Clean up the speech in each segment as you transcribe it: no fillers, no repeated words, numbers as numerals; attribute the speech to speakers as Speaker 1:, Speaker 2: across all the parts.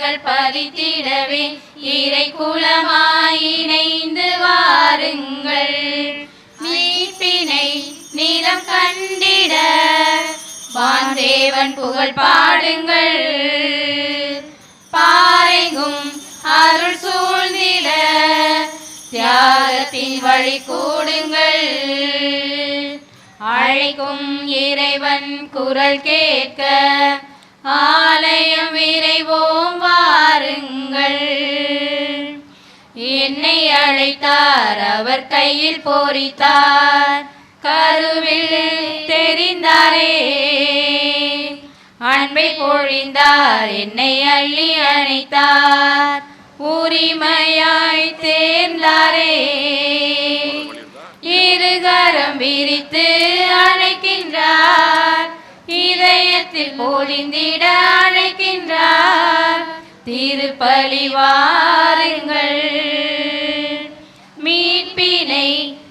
Speaker 1: சுவடுகள் பதித்திடவே இறை குலமாய் இணைந்து வாருங்கள். மீட்பினை நிறம் கண்டிட வான்தேவன் புகழ் பாடுங்கள். பாறைக்கும் அருள் சூழ்ந்திட தியாகத்தின் வழி கூடுங்கள். அழைக்கும் இறைவன் குரல் கேட்க ஆலயம் விரைவோம் வாருங்கள். என்னை அழைத்தார், அவர் கையில் போரித்தார், கருவில் தெரிந்தாரே. அன்பை பொழிந்தார், என்னை அள்ளி அணைத்தார், உரிமையாய் தேர்ந்தாரே. இருகரம் விரித்து அழைக்கின்றார், இதயத்தில் பொழிந்திட அழைக்கின்றார். திருப்பலி வாருங்கள், மீட்பினை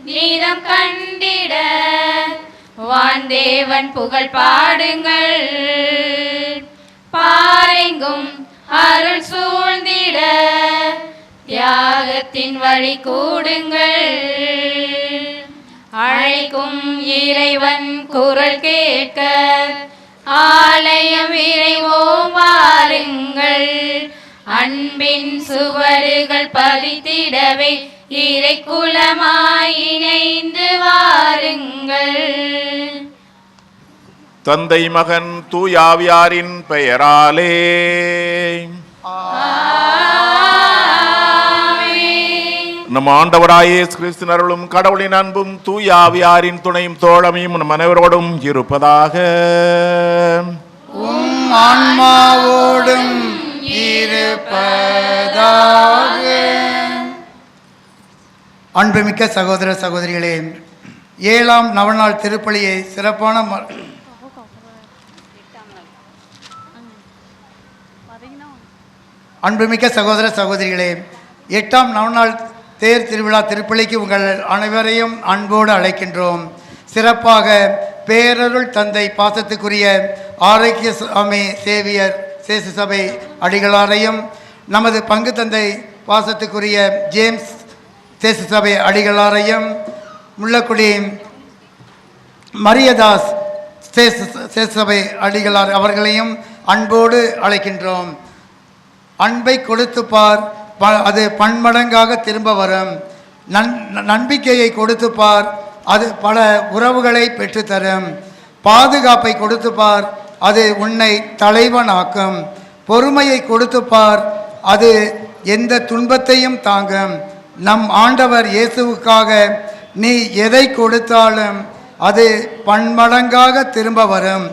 Speaker 1: நிறம் கண்டிட வான்தேவன் புகழ் பாடுங்கள். பாரெங்கும் அருள் சூழ்ந்திட தியாகத்தின் வழி கூடுங்கள். அழைக்கும் இறைவன் குரல் கேட்க ஆலயம் விரைவோம் வாருங்கள். அன்பின் சுவடுகள் பதித்திடவே இறை குலமாய் இணைந்து வாருங்கள்.
Speaker 2: தந்தை மகன் தூயாவியாரின் பெயராலே நம் ஆண்டவராய இயேசு கிறிஸ்துவின் அருளும் கடவுளின் அன்பும் தூயாவியாரின் துணையும் தோழமையும் நம் அனைவரோடும் இருப்பதாக.
Speaker 3: ஆன்மாவோடும் இருப்பதாக. அன்புமிக்க சகோதர சகோதரிகளே, 7ஆம் நவநாள் திருப்பலியை சிறப்பான அன்புமிக்க சகோதர சகோதரிகளே, 8ஆம் நவநாள் தேர் திருவிழா திருப்பலிக்கு உங்கள் அனைவரையும் அன்போடு அழைக்கின்றோம். சிறப்பாக பேரருள் தந்தை பாசத்துக்குரிய ஆரோக்கிய சுவாமி சேவியர் சேசு சபை அடிகளாரையும், நமது பங்கு தந்தை பாசத்துக்குரிய ஜேம்ஸ் சேசு சபை அடிகளாரையும், முள்ளக்குடி மரியதாஸ் சேசு சபை அடிகளார் அவர்களையும் அன்போடு அழைக்கின்றோம். அன்பை கொடுத்து பார், அது பன்மடங்காக திரும்ப வரும். நம்பிக்கையை கொடுத்து பார், அது பல உறவுகளை பெற்றுத்தரும். பாதுகாப்பை கொடுத்து பார், அது உன்னை தலைவனாக்கும். பொறுமையை கொடுத்து பார், அது எந்த துன்பத்தையும் தாங்கும். நம் ஆண்டவர் இயேசுவுக்காக நீ எதை கொடுத்தாலும் அது பன்மடங்காக திரும்ப வரும்.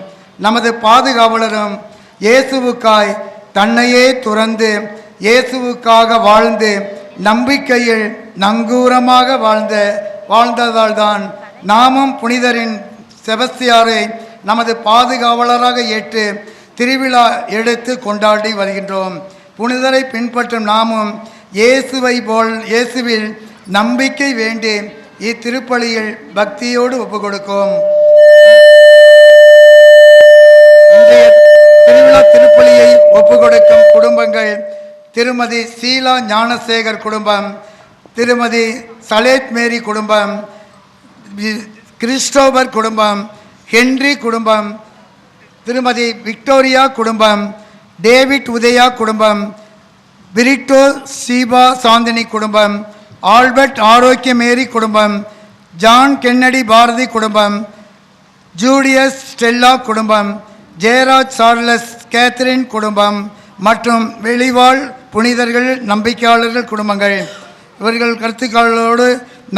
Speaker 3: நமது பாதுகாவலரும் இயேசுவுக்காய் தன்னையே துறந்து இயேசுவுக்காக வாழ்ந்து நம்பிக்கையில் நங்கூரமாக வாழ்ந்ததால் தான் நாமும் புனிதரின் செபஸ்தியாரை நமது பாதுகாவலராக ஏற்று திருவிழா எடுத்து கொண்டாடி வருகின்றோம். புனிதரை பின்பற்றும் நாமும் இயேசுவில் நம்பிக்கை வேண்டி இத்திருப்பலியில் பக்தியோடு ஒப்புக்கொடுக்கும். இன்றைய திருவிழா திருப்பலியை ஒப்புக்கொடுக்கும் குடும்பங்கள்: திருமதி சீலா ஞானசேகர் குடும்பம், திருமதி சலேத் மேரி குடும்பம், கிறிஸ்டோபர் குடும்பம், ஹென்றி குடும்பம், திருமதி விக்டோரியா குடும்பம், டேவிட் உதயா குடும்பம், பிரிட்டோ சீபா சாந்தினி குடும்பம், ஆல்பர்ட் ஆரோக்கிய மேரி குடும்பம், ஜான் கென்னடி பாரதி குடும்பம், ஜூலியஸ் ஸ்டெல்லா குடும்பம், ஜெயராஜ் சார்லஸ் கேத்ரின் குடும்பம் மற்றும் வெளிவாழ் புனிதர்கள் நம்பிக்கையாளர்கள் குடும்பங்கள். இவர்கள் கருத்துக்களோடு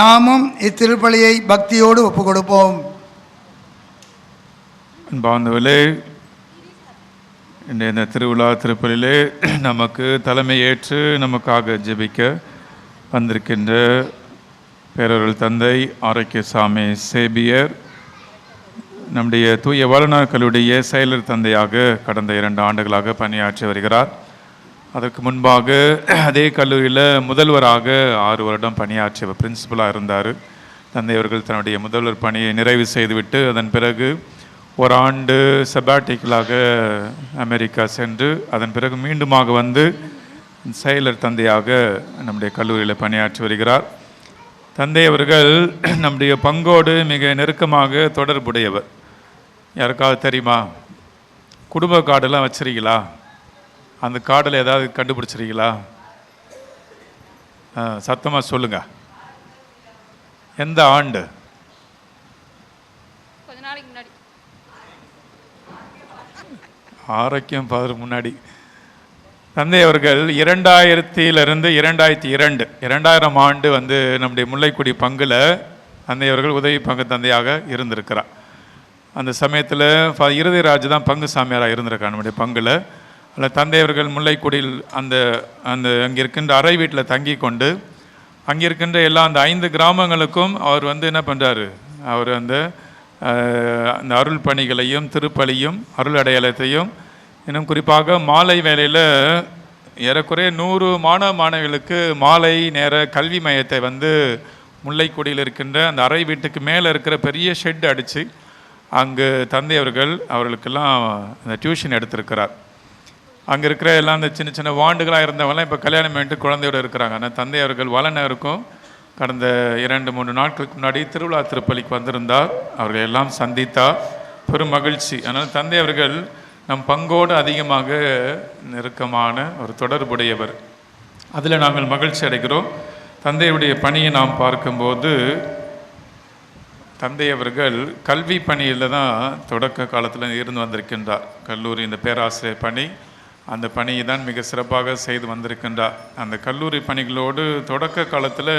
Speaker 3: நாமும் இத்திருப்பலியை பக்தியோடு ஒப்புக் கொடுப்போம்.
Speaker 4: அன்பார்ந்தவர்களே, இந்த திருவிழா திருப்பலியிலே நமக்கு தலைமை ஏற்று நமக்காக ஜெபிக்க வந்திருக்கின்ற பேரருள் தந்தை ஆரோக்கியசாமி சேபியர் நம்முடைய தூய வளநாட்களுடைய செயலர் தந்தையாக கடந்த 2 ஆண்டுகளாக பணியாற்றி வருகிறார். அதற்கு முன்பாக அதே கல்லூரியில் முதல்வராக 6 வருடம் பணியாற்றிய பிரின்சிபலாக இருந்தார். தந்தை அவர்கள் தன்னுடைய முதல்வர் பணியை நிறைவு செய்துவிட்டு அதன் பிறகு ஒரு ஆண்டு செபாட்டிக்கலாக அமெரிக்கா சென்று அதன் பிறகு மீண்டுமாக வந்து செயலர் தந்தையாக நம்முடைய கல்லூரியில் பணியாற்றி வருகிறார். தந்தை அவர்கள் நம்முடைய பங்கோடு மிக நெருக்கமாக தொடர்புடையவர். யாருக்காவது தெரியுமா? குடும்ப கார்டெல்லாம் வச்சுருக்கீங்களா? அந்த கார்டில் ஏதாவது கண்டுபிடிச்சிருக்கீங்களா? சத்தமாக சொல்லுங்க. எந்த ஆண்டு?
Speaker 1: கொஞ்ச நாளைக்கு முன்னாடி.
Speaker 4: ஆரோக்கியம் பவர் முன்னாடி. தந்தை அவர்கள் 2000 2002 ஆண்டு வந்து நம்முடைய முல்லைக்குடி பங்கில் தந்தை அவர்கள் உதவி பங்கு தந்தையாக இருந்திருக்கிறார். அந்த சமயத்தில் இருதயராஜ் தான் பங்கு சாமியாராக இருந்திருக்கார் நம்முடைய பங்கில். அதில் தந்தை அவர்கள் முல்லைக்குடியில் அந்த அந்த அங்கே இருக்கின்ற அறை வீட்டில் தங்கி கொண்டு அங்கே இருக்கின்ற அந்த 5 கிராமங்களுக்கும் அவர் வந்து என்ன பண்ணுறாரு, அவர் அந்த அருள் பணிகளையும் திருப்பலியும் அருள் அடையாளத்தையும் இன்னும் குறிப்பாக மாலை வேளையில் ஏறக்குறைய 100 மாணவ மாணவிகளுக்கு மாலை நேர கல்வி மையத்தை வந்து முல்லைக்குடியில் இருக்கின்ற அந்த அறை வீட்டுக்கு மேலே இருக்கிற பெரிய ஷெட் அடித்து அங்கு தந்தை அவர்களுக்கெல்லாம் அந்த டியூஷன் எடுத்திருக்கிறார். அங்கே இருக்கிற எல்லாம் அந்த சின்ன சின்ன வாண்டுகளாக இருந்தவங்களாம் இப்போ கல்யாணம் பண்ணிட்டு குழந்தையோடு இருக்கிறாங்க. ஆனால் தந்தை அவர்கள் வளனருக்கும் கடந்த 2-3 நாட்களுக்கு முன்னாடி திருவிழா திருப்பலிக்கு வந்திருந்தார். அவர்கள் எல்லாம் சந்தித்தார். பெரும் மகிழ்ச்சி. அதனால் தந்தை அவர்கள் நம் பங்கோடு அதிகமாக நெருக்கமான ஒரு தொடர்புடையவர். அதில் நாங்கள் மகிழ்ச்சி அடைகிறோம். தந்தையுடைய பணியை நாம் பார்க்கும்போது தந்தை அவர்கள் கல்வி பணியில் தான் தொடக்க காலத்தில் இருந்து வந்திருக்கின்றார். கல்லூரி இந்த பேராசிரியர் பணி, அந்த பணியை தான் மிக சிறப்பாக செய்து வந்திருக்கின்றார். அந்த கல்லூரி பணிகளோடு தொடக்க காலத்தில்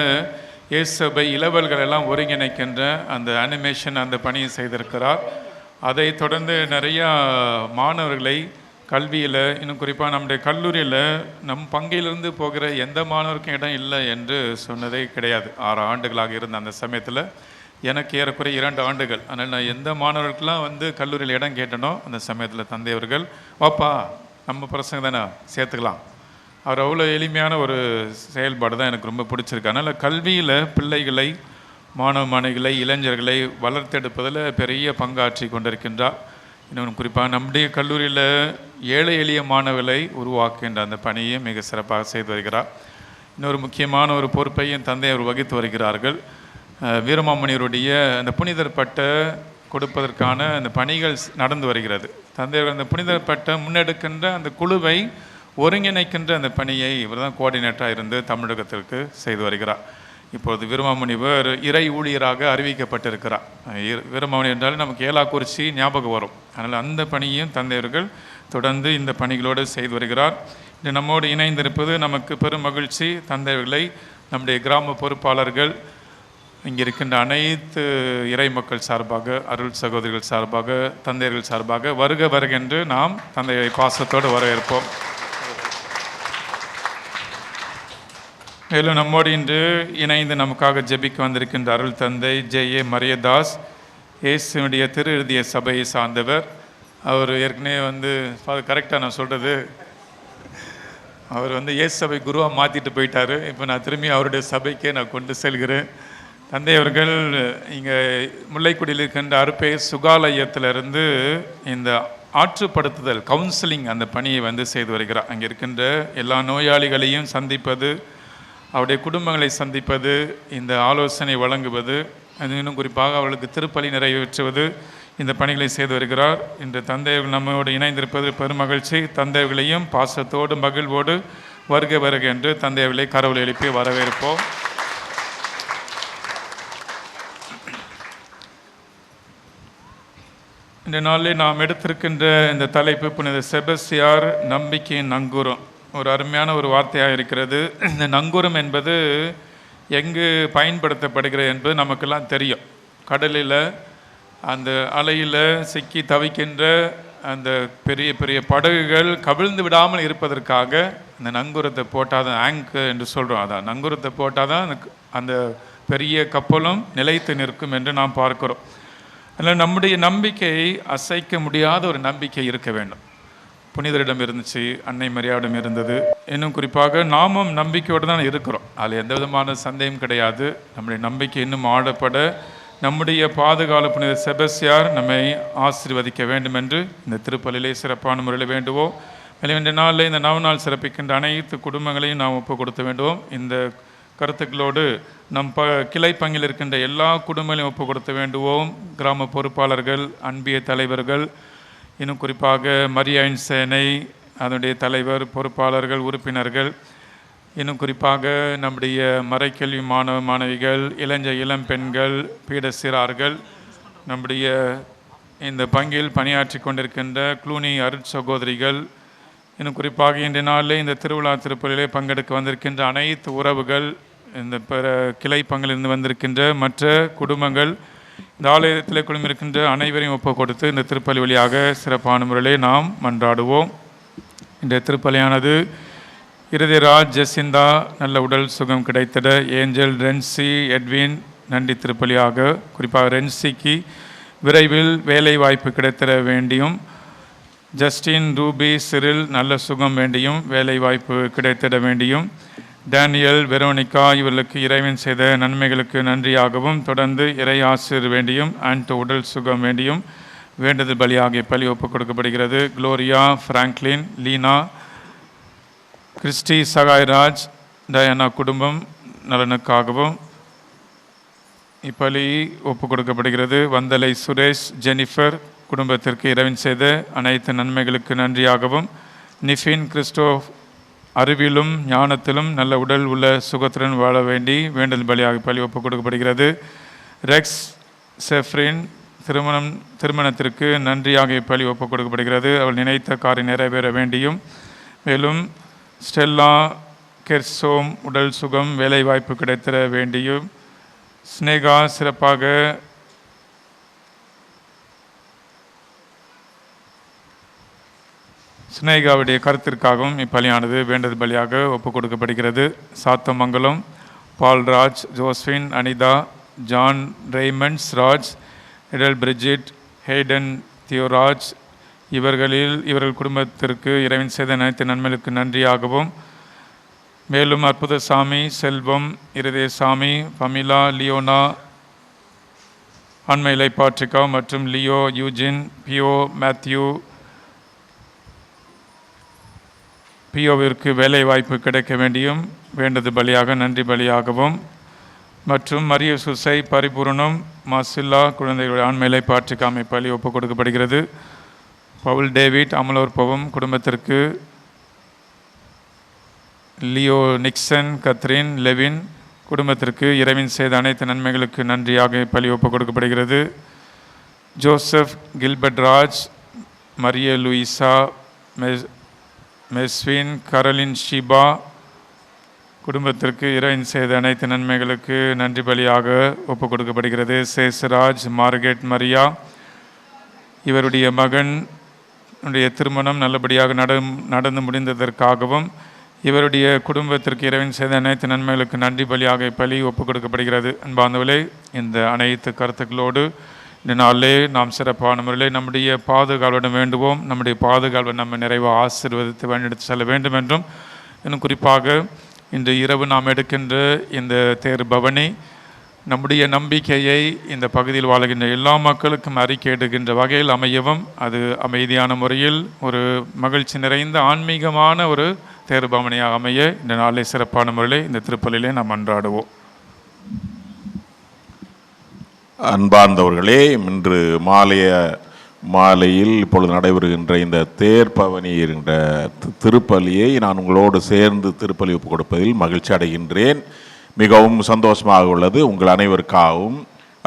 Speaker 4: இயேசுவை இளவல்கள் எல்லாம் ஒருங்கிணைக்கின்ற அந்த அனிமேஷன் அந்த பணியை செய்திருக்கிறார். அதை தொடர்ந்து நிறையா மாணவர்களை கல்வியில் இன்னும் குறிப்பாக நம்முடைய கல்லூரியில் நம் பங்கிலிருந்து போகிற எந்த மாணவருக்கும் இடம் இல்லை என்று சொன்னதே கிடையாது. 6 ஆண்டுகளாக இருந்த அந்த சமயத்தில் எனக்கு ஏறக்குறைய 2 ஆண்டுகள். அதனால் நான் எந்த மாணவர்களுக்கெல்லாம் வந்து கல்லூரியில் இடம் கேட்டனோ அந்த சமயத்தில் தந்தை அவர்கள் வாப்பா நம்ம பசங்க தானே சேர்த்துக்கலாம். அவர் அவ்வளோ எளிமையான ஒரு செயல்பாடு தான் எனக்கு ரொம்ப பிடிச்சிருக்கு. அதனால் கல்வியில் பிள்ளைகளை மாணவ மாணவிகளை இளைஞர்களை வளர்த்தெடுப்பதில் பெரிய பங்காற்றி கொண்டிருக்கின்றார். இன்னும் குறிப்பாக நம்முடைய கல்லூரியில் ஏழை எளிய மாணவர்களை உருவாக்குகின்ற அந்த பணியை மிக சிறப்பாக செய்து வருகிறார். இன்னொரு முக்கியமான ஒரு பொறுப்பையும் தந்தை அவர் வகித்து வருகிறார்கள். வீரமாமுனிவருடைய அந்த புனிதர் பட்ட கொடுப்பதற்கான அந்த பணிகள் நடந்து வருகிறது. தந்தையர்கள் அந்த புனிதர் பட்ட முன்னெடுக்கின்ற அந்த குழுவை ஒருங்கிணைக்கின்ற அந்த பணியை இவர் தான் கோஆர்டினேட்டராக இருந்து தமிழகத்திற்கு செய்து வருகிறார். இப்போது வீரமாமுனிவர் இறை ஊழியராக அறிவிக்கப்பட்டிருக்கிறார். வீரமாமுனி என்றால் நமக்கு ஏலாக்குறிச்சி ஞாபகம் வரும். அதனால் அந்த பணியையும் தந்தையர்கள் தொடர்ந்து இந்த பணிகளோடு செய்து வருகிறார். இது நம்மோடு இணைந்திருப்பது நமக்கு பெரும் மகிழ்ச்சி. தந்தையர்களை நம்முடைய கிராம பொறுப்பாளர்கள் இங்கே இருக்கின்ற அனைத்து இறை மக்கள் சார்பாக, அருள் சகோதரிகள் சார்பாக, தந்தையர்கள் சார்பாக வருக வருகென்று நாம் தந்தையை பாசத்தோடு வரவேற்போம். மேலும் நம்மோடு இன்று இணைந்து நமக்காக ஜெபிக்க வந்திருக்கின்ற அருள் தந்தை ஜே.ஏ. மரியதாஸ், இயேசுடைய திரு இருதய சபையை சார்ந்தவர். அவர் ஏற்கனவே வந்து கரெக்டாக நான் சொல்கிறது, அவர் வந்து இயேசு சபை குருவாக மாற்றிட்டு போயிட்டார். இப்போ நான் திரும்பி அவருடைய சபைக்கே நான் கொண்டு செல்கிறேன். தந்தை அவர்கள் இங்கே முல்லைக்குடியில் இருக்கின்ற அருப்பே சுகாலயத்திலிருந்து இந்த ஆற்றுப்படுத்துதல் கவுன்சிலிங் அந்த பணியை வந்து செய்து வருகிறார். அங்கே இருக்கின்ற எல்லா நோயாளிகளையும் சந்திப்பது, அவருடைய குடும்பங்களை சந்திப்பது, இந்த ஆலோசனை வழங்குவது, இன்னும் குறிப்பாக அவர்களுக்கு திருப்பலி நிறைவேற்றுவது, இந்த பணிகளை செய்து வருகிறார். இன்று தந்தையர்கள் நம்மோடு இணைந்திருப்பது பெரும் மகிழ்ச்சி. தந்தையர்களையும் பாசத்தோடு மகிழ்வோடு வருக வருக என்று தந்தையர்களை கரவொலி எழுப்பி வரவேற்போம். இந்த நாளில் நாம் எடுத்திருக்கின்ற இந்த தலைப்பு புனித செபஸ்தியார் நம்பிக்கையின் நங்கூரம். ஒரு அருமையான ஒரு வார்த்தையாக இருக்கிறது. இந்த நங்கூரம் என்பது எங்கு பயன்படுத்தப்படுகிறது என்பது நமக்கெல்லாம் தெரியும். கடலில் அந்த அலையில் சிக்கி தவிக்கின்ற அந்த பெரிய பெரிய படகுகள் கவிழ்ந்து விடாமல் இருப்பதற்காக அந்த நங்கூரத்தை போட்டால் தான் ஆங்கு என்று சொல்கிறோம். அதான் நங்கூரத்தை போட்டால் தான் அந்த பெரிய கப்பலும் நிலைத்து நிற்கும் என்று நாம் பார்க்கிறோம். அதனால் நம்முடைய நம்பிக்கை அசைக்க முடியாத ஒரு நம்பிக்கை இருக்க வேண்டும். புனிதரிடம் இருந்துச்சு, அன்னை மரியாவிடம் இருந்தது. இன்னும் குறிப்பாக நாமும் நம்பிக்கையோடு தான் இருக்கிறோம். அதில் எந்த விதமான சந்தேகம் கிடையாது. நம்முடைய நம்பிக்கை இன்னும் ஆழப்பட நம்முடைய பாதுகாப்பு புனித செபஸ்தியார் நம்மை ஆசீர்வதிக்க வேண்டும் என்று இந்த திருப்பலிலே சிறப்பான முறையில் வேண்டுவோம். மேலும் இந்த நாளில் இந்த நவநாள் சிறப்பிக்கின்ற அனைத்து குடும்பங்களையும் நாம் ஒப்பு கொடுத்த வேண்டுவோம். இந்த கருத்துக்களோடு நம் கிளை பங்கில் இருக்கின்ற எல்லா குடும்பங்களையும் ஒப்பு கொடுத்த வேண்டுவோம். கிராம பொறுப்பாளர்கள், அன்பிய தலைவர்கள், இன்னும் குறிப்பாக மரியாயின் சேனை அதனுடைய தலைவர், பொறுப்பாளர்கள், உறுப்பினர்கள், இன்னும் குறிப்பாக நம்முடைய மறைக்கல்வி மாணவ மாணவிகள், இளம் பெண்கள், பீட சிறார்கள், நம்முடைய இந்த பங்கில் பணியாற்றி கொண்டிருக்கின்ற க்ளூனி அருட்சகோதரிகள், இன்னும் குறிப்பாக இன்றைய நாளில் இந்த திருவிழா திருப்பலிலே பங்கெடுக்க வந்திருக்கின்ற அனைத்து உறவுகள், இந்த பிற கிளை பங்கிலிருந்து வந்திருக்கின்ற மற்ற குடும்பங்கள், இந்த ஆலயத்தில் குழுமிருக்கின்ற அனைவரையும் ஒப்பு கொடுத்து இந்த திருப்பலி வழியாக சிறப்பான முறையிலே நாம் மன்றாடுவோம். இந்த திருப்பலியானது இருதிராஜ் ஜெசிந்தா நல்ல உடல் சுகம் கிடைத்திட, ஏஞ்சல், ரென்சி, எட்வின் நன்றி திருப்பலியாக, குறிப்பாக ரென்சிக்கு விரைவில் வேலை வாய்ப்பு கிடைத்திட வேண்டியும், ஜஸ்டின், ரூபி, சிரில் நல்ல சுகம் வேண்டியும் வேலை வாய்ப்பு கிடைத்திட வேண்டியும், டேனியல், வெரோனிகா இவர்களுக்கு இறைவன் செய்த நன்மைகளுக்கு நன்றியாகவும் தொடர்ந்து இறை ஆசிர் வேண்டியும், ஆன்டோ உடல் சுகம் வேண்டியும் வேண்டுதல் பலியாகிய பலி ஒப்புக் கொடுக்கப்படுகிறது. Gloria, Franklin, Leena, Christy, Sagayaraj, Diana குடும்பம் நலனுக்காகவும் இப்பலி ஒப்புக் கொடுக்கப்படுகிறது. வந்தலை சுரேஷ், ஜெனிஃபர் குடும்பத்திற்கு இறைவன் செய்த அனைத்து நன்மைகளுக்கு நன்றியாகவும், நிஃபின், கிறிஸ்டோப் அறிவிலும் ஞானத்திலும் நல்ல உடல் உள்ள சுகத்துடன் வாழ வேண்டி வேண்டுதல் பலியாக பலி ஒப்புக் கொடுக்கப்படுகிறது. ரெக்ஸ், செஃப்ரின் திருமணத்திற்கு நன்றியாக பலி ஒப்புக் கொடுக்கப்படுகிறது. அவள் நினைத்த காரியம் நிறைவேற வேண்டியும், மேலும் ஸ்டெல்லா, கெர்சோம் உடல் சுகம் வேலை வாய்ப்பு கிடைத்திட வேண்டியும், ஸ்னேகா சிறப்பாக ஸ்னேகாவுடைய கருத்திற்காகவும் இப்பலியானது வேண்டது பலியாக ஒப்புக் கொடுக்கப்படுகிறது. Sathamangalam, Paulraj, Josephine, Anita, John, Raymonds Raj, Edel Bridget, Hayden, Theoraj இவர்கள் குடும்பத்திற்கு இறைவன் செய்த அனைத்து நன்மைகளுக்கு நன்றியாகவும், மேலும் அற்புதசாமி, செல்வம், இருதயசாமி, பமிலா, லியோனா, அண்மையிலை பாட்ரிகா மற்றும் லியோ, யூஜின், பியோ, மேத்யூ, பியோவிற்கு வேலை வாய்ப்பு கிடைக்க வேண்டியும் வேண்டது பலியாக நன்றி பலியாகவும், மற்றும் மரிய சுசை, பரிபூரணம், மாசில்லா குழந்தைகளுடைய ஆண்மையிலை பாட்ரிக்காமை பலி ஒப்புக் கொடுக்கப்படுகிறது. பவுல் டேவிட், அமலோற்பவம் குடும்பத்திற்கு லியோ, நிக்சன், கத்ரின், லெவின் குடும்பத்திற்கு இறைவன் செய்த அனைத்து நன்மைகளுக்கு நன்றியாக பலி ஒப்புக் கொடுக்கப்படுகிறது. Joseph, Gilbert Raj, Maria Louisa, Meswin, Caroline, Shiba குடும்பத்திற்கு இறைவன் செய்த அனைத்து நன்மைகளுக்கு நன்றி பலியாக ஒப்புக் கொடுக்கப்படுகிறது. சேசராஜ், மார்கெட், மரியா இவருடைய மகன் திருமணம் நல்லபடியாக நடந்து முடிந்ததற்காகவும், இவருடைய குடும்பத்திற்கு இறைவன் செய்த அனைத்து நன்மைகளுக்கு நன்றி பலியாக பலி ஒப்புக் கொடுக்கப்படுகிறது. அன்பார்ந்தவர்களே, இந்த அனைத்து கருத்துக்களோடு இந்த நாளிலே நாம் சிறப்பான முறையில் நம்முடைய பாதுகாவலிடம் வேண்டுவோம். நம்முடைய பாதுகாவலை நம்ம நிறைவாக ஆசீர்வதித்து வழிநடத்தி செல்ல வேண்டும் என்றும், இன்னும் குறிப்பாக இன்று இரவு நாம் எடுக்கின்ற இந்த தேர் பவனி நம்முடைய நம்பிக்கையை இந்த பகுதியில் வாழ்கின்ற எல்லா மக்களுக்கும் அறிக்கையிடுகின்ற வகையில் அமையவும், அது அமைதியான முறையில் ஒரு மகிழ்ச்சி நிறைந்த ஆன்மீகமான ஒரு தேர் பவனியாக அமைய இந்த நாளை சிறப்பான முறையில் இந்த திருப்பலிலே நாம் அன்றாடுவோம்.
Speaker 2: அன்பார்ந்தவர்களே, இன்று மாலையில் இப்பொழுது நடைபெறுகின்ற இந்த தேர் பவனி என்ற திருப்பலியை நான் உங்களோடு சேர்ந்து திருப்பலி ஒப்புக் கொடுப்பதில் மகிழ்ச்சி அடைகின்றேன். மிகவும் சந்தோஷமாக உள்ளது. உங்கள் அனைவருக்காகவும்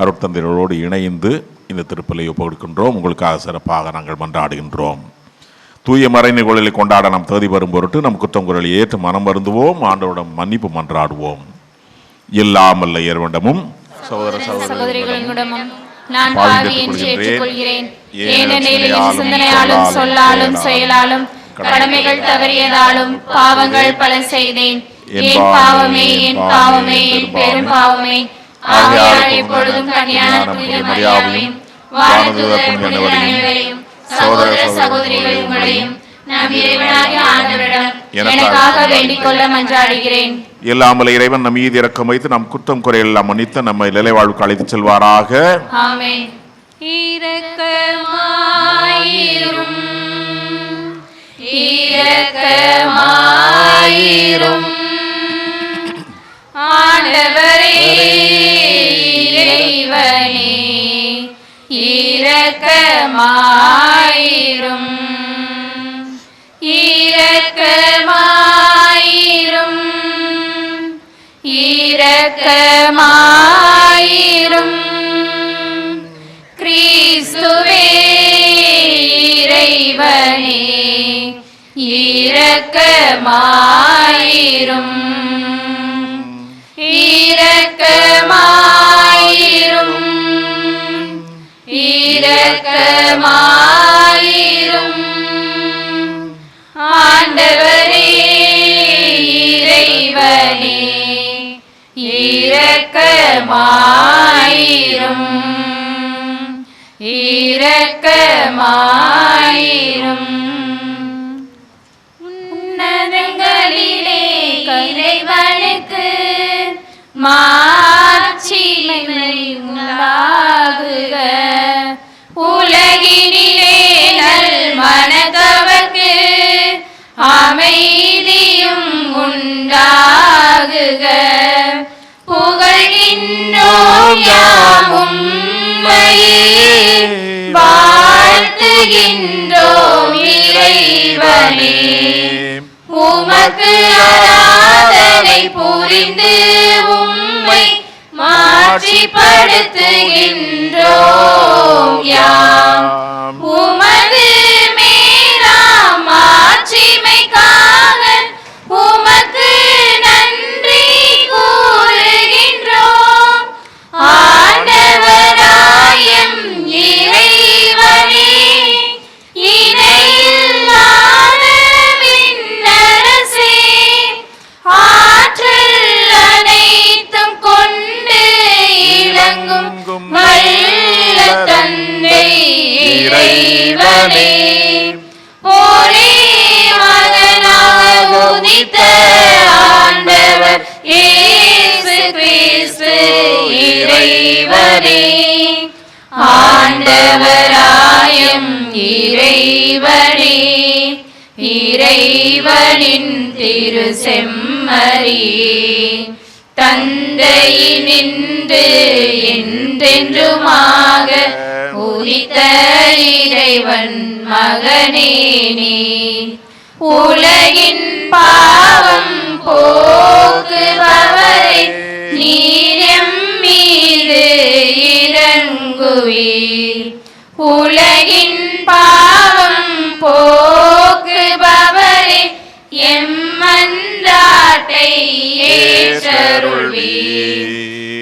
Speaker 2: அருட்தந்தையரோடு இணைந்து இந்த திருப்பலியை ஒப்புக் கொடுக்கின்றோம். உங்களுக்காக சிறப்பாக நாங்கள் மன்றாடுகின்றோம். தூய மறைநிகழ்வுகளை கொண்டாட நாம் தகுதி பெறும் பொருட்டு நம் குற்றம் குரலை ஏற்று மனம் வருந்துவோம். ஆண்டவரிடம் மன்னிப்பு மன்றாடுவோம். இல்லாமல்ல இறைவனிடமும்
Speaker 1: சகோதரிகளிடமும் நான் பாவி என்று ஏற்றுக்கொள்கிறேன். ஏனெனில் என் சிந்தனையாலும் சொல்லாலும் செயலாலும் கடமைகள் தவறியதாலும் பாவங்கள் பல செய்தேன். என் பாவமே என் பெரும் பாவமே. ஆகையால் எப்பொழுதும் கன்னியான புனித மரியாவையும் வானதூதர் புனிதர் அனைவரையும் சகோதர சகோதரிகள் உங்களையும் நம் இறைவனாகிய ஆண்டவரிடம் எனக்காக வேண்டிக் கொள்ள மன்றாடுகிறேன்.
Speaker 2: எல்லாமல்ல இறைவன் நம் மீது இரக்கம் வைத்து நம் குற்றம் குறையெல்லாம் மன்னித்து நம்மை நிலை வாழ்வுக்கு அழைத்து செல்வாராக.
Speaker 1: ஆமென். இரக்கமாயிரும் இரக்கமாயிரும் ஆண்டவரே இறைவனே இரக்கமாயிரும் இரக்கமாயிரும் இரக்கமாயிரும் கிறிஸ்துவே இறைவனே இரக்கமாயிரும் இரக்கமாயிரும் இரக்கமாயிரும் ஆண்டவரே இறைவனே இரக்கமாயிரும் இரக்கமாயிரும் உன்னதங்களிலே இறைவனுக்கு மாட்சிமை உண்டாகுக உலகினிலே நல் மனதவர்க்கு அமைதியும் உண்டாகுக புகழ்கின்றோம் யாம் உம்மையே வாழ்த்துகின்றோம் இறைவனே உமக்கு ஆராதனை புரிந்து உம்மை மாட்சிப்படுத்துகின்றோம் யாம் உமது மேலாம் மாட்சிமைக்காக உமக்கு நன்றி கூறுகின்றோம் ஆண்டவராயம் இறைவனே இணையில்லாத விண்ணரசே ஆற்றல் அனைத்தும் கொண்டு இலங்கும் வல்ல தந்தை இறைவனே ஒரே மகனாக உதித்த ஆண்டவர் இயேசு கிறிஸ்து இறைவனே ஆண்டவராயம் இறைவனே இறைவனின் திரு செம்மறியே தந்தையினின்று என்றென்றுமாக உதித்த இறைவன் மகனே நீ உலகின் பாவம் போக்குபவரை நீரம் மீது இறங்குவீர் உலகின் பாவம் போக்குபவரே எம்மன்றாட்டை ஏற்றருள்வீர்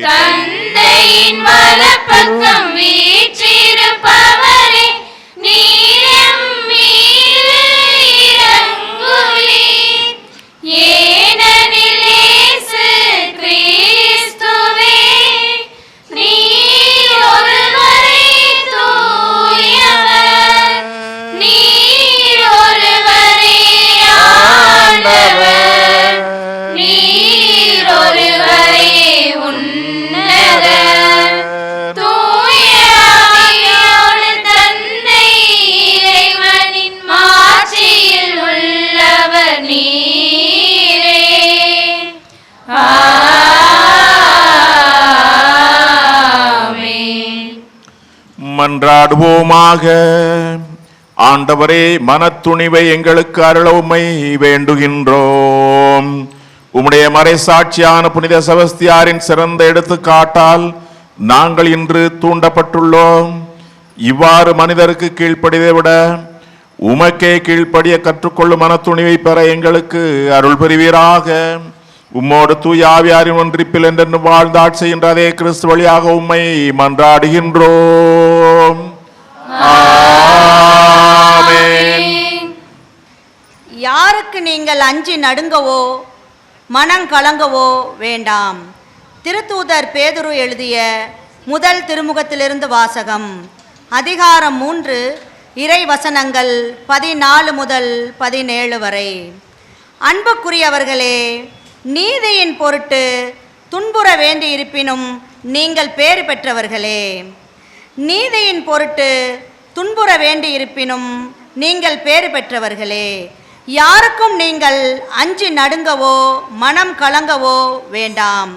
Speaker 1: தந்தையின் வலப்பக்கம் வீற்றிருப்பவரே நீரம் மீது இறங்குவீர் ஏனெனில் இயேசு கிறிஸ்துவே நீர் ஒருவரே தூயவர் நீர் ஒருவரே ஆண்டவர் நீர் ஒருவரே உன்னதர் தூய ஆவியோடு தந்தை இறைவனின் மாட்சியில் உள்ளவர் நீரே ஆமென்.
Speaker 2: மன்றாடுவோமாக. ஆண்டவரே, மனத்துணிவை எங்களுக்கு அருள உம்மை வேண்டுகின்றோம். உம்முடைய மறைசாட்சியான புனித செபஸ்தியாரின் சிறந்த எடுத்துக்காட்டால் நாங்கள் இன்று தூண்டப்பட்டுள்ளோம். இவ்வாறு மனிதருக்கு கீழ்ப்படியதை விட உமக்கே கீழ்ப்படிய கற்றுக்கொள்ளும் மனத்துணிவை பெற எங்களுக்கு அருள் புரிவீராக. உம்மோடு தூய ஆவியாரின் ஒன்றிப்பில் என்றென்று வாழ்ந்தாட் செய்கின்ற அதே கிறிஸ்து வழியாக உம்மை மன்றாடுகின்றோம். ஆமென்.
Speaker 5: யாருக்கு நீங்கள் அஞ்சி நடுங்கவோ மனங்கலங்கவோ வேண்டாம். திருத்தூதர் பேதுரு எழுதிய முதல் திருமுகத்திலிருந்து வாசகம். அதிகாரம் 3 இறை வசனங்கள் 14 முதல் 17 வரை. அன்புக்குரியவர்களே, நீதியின் பொருட்டு துன்புற வேண்டியிருப்பினும் நீங்கள் பேறு பெற்றவர்களே. நீதியின் பொருட்டு துன்புற வேண்டியிருப்பினும் நீங்கள் பேறு பெற்றவர்களே. யாருக்கும் நீங்கள் அஞ்சி நடுங்கவோ மனம் கலங்கவோ வேண்டாம்.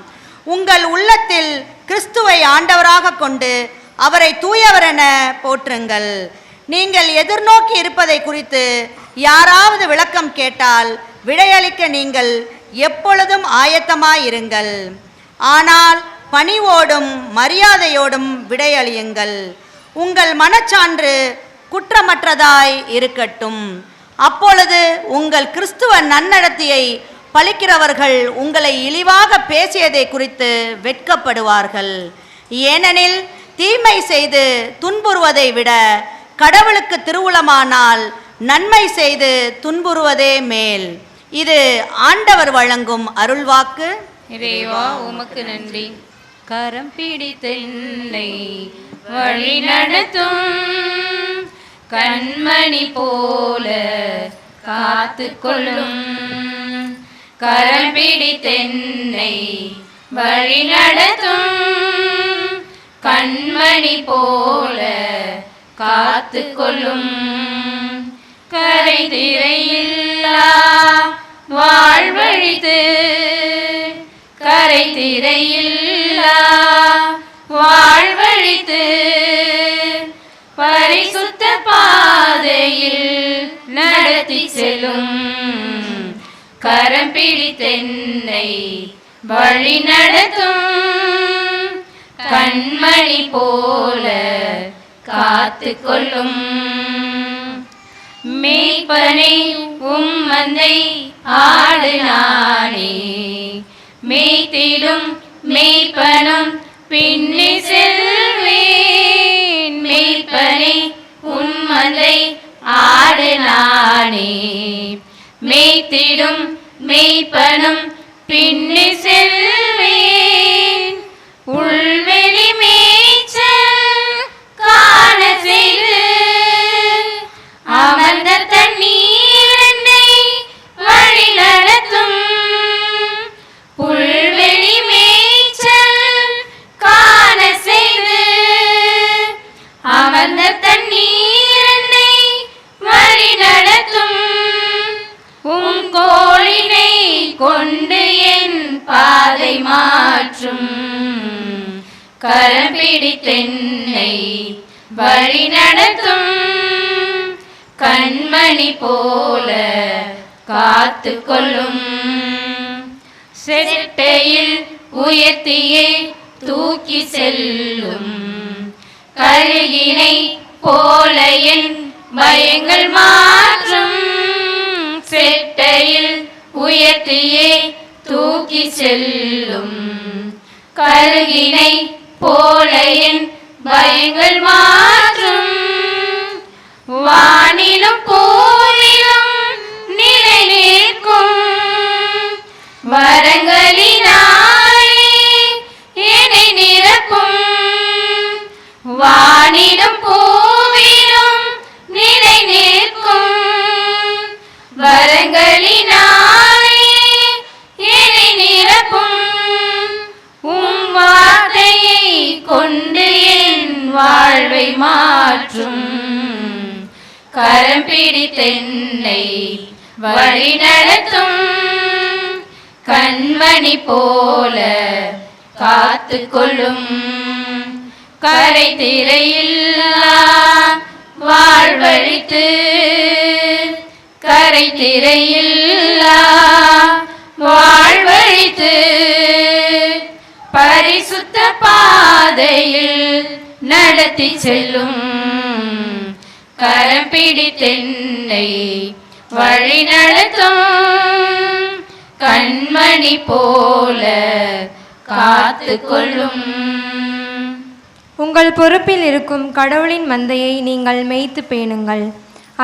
Speaker 5: உங்கள் உள்ளத்தில் கிறிஸ்துவை ஆண்டவராக கொண்டு அவரை தூயவரென போற்றுங்கள். நீங்கள் எதிர்நோக்கி இருப்பதை குறித்து யாராவது விளக்கம் கேட்டால் விடையளிக்க நீங்கள் எப்பொழுதும் ஆயத்தமாயிருங்கள். ஆனால் பணிவோடும் மரியாதையோடும் விடையளியுங்கள். உங்கள் மனச்சான்று குற்றமற்றதாய் இருக்கட்டும். அப்பொழுது உங்கள் கிறிஸ்துவ நன்னடத்தையை பழிக்கிறவர்கள் உங்களை இழிவாக பேசியதை குறித்து வெட்கப்படுவார்கள். ஏனெனில் தீமை செய்து துன்புறுவதை விட கடவுளுக்கு திருவுளமானால் நன்மை செய்து துன்புறுவதே மேல். இது ஆண்டவர் வழங்கும் அருள்வாக்கு.
Speaker 1: இறைவா உமக்கு நன்றி. கரம் பிடித்தென்னை வழி நடத்தும் கண்மணி போல காத்து கொள்ளும். கரம் பிடித்தென்னை வழி நடத்தும் கண்மணி போல காத்து கொள்ளும். கரை திரையில்லா வாழ்வழித்து கரை திரையில்லா வாழ்வழித்து பரிசுத்த பாதையில் நடத்தி செல்லும். கரம் பிடித்தென்னை வழி நடத்தும் கண்மணி போல காத்து கொள்ளும். மேய்ப்பனை உம்மந்தை ஆடு நானே மேய்த்திடும் மேய்ப்பனும் பின்னே செல்வேன். மேய்ப்பனை உம்மந்தை ஆடு நானே மேய்த்திடும் மேய்ப்பனும் பின்னே செல்வேன். உள்வெளி மேய்ச்சல் காண செய்து அமர்ந்த தண்ணீர் என்னை வழி நடத்தும். புல்வெளி மேய்ச்சல் காண செய்து அமர்ந்த தண்ணீர் என்னை வழி நடத்தும். உம் கோலினை கொண்டு என் பாதை மாற்றும். கரம் பிடித்தென்னை வழி நடத்தும் கண்மணி போல காத்து கொள்ளும். செட்டையில் உயர்த்தியே தூக்கி செல்லும். கழுகினை போல என் பயங்கள் மாற்றும். செட்டையில் உயர்த்தியே தூக்கி செல்லும். கழுகினை போல என் பயங்கள் மாற்றும். வானிலும் பூவிலும் நிலை நிற்கும் வரங்களினாலே என்னை நிரப்பும். வானிலும் பூவிலும் நிலை நிற்கும் வரங்களினாலே என்னை நிரப்பும். உம் வார்த்தையை கொண்டு என் வாழ்வை மாற்றும். கரம் பிடித்தென்னை வழி நடத்தும் கண்மணி போல காத்து கொள்ளும். கரை திரையில்லா வாழ்வழித்து கரை திரையில்லா வாழ்வழித்து பரிசுத்த பாதையில் நடத்தி செல்லும். கரம் பிடித்தென்னை வழி நடத்தும் கண்மணி போல காத்து கொள்ளும்.
Speaker 6: உங்கள் பொறுப்பில் இருக்கும் கடவுளின் மந்தையை நீங்கள் மேய்த்து பேணுங்கள்.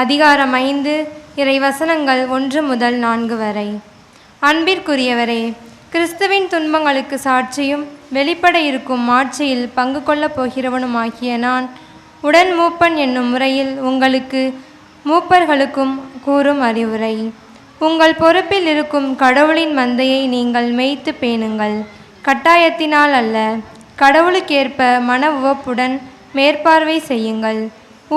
Speaker 6: அதிகாரம் 5 இறைவசனங்கள் 1 முதல் 4 வரை. அன்பிற்குரியவரே, கிறிஸ்துவின் துன்பங்களுக்கு சாட்சியும் வெளிப்பட இருக்கும் ஆட்சியில் பங்கு கொள்ளப் போகிறவனுமாகிய நான் உடன் மூப்பன் என்னும் முறையில் உங்களுக்கு மூப்பர்களுக்கும் கூறும் அறிவுரை. உங்கள் பொறுப்பில் இருக்கும் கடவுளின் மந்தையை நீங்கள் மேய்த்து பேணுங்கள். கட்டாயத்தினால் அல்ல, கடவுளுக்கேற்ப மன உவப்புடன் மேற்பார்வை செய்யுங்கள்.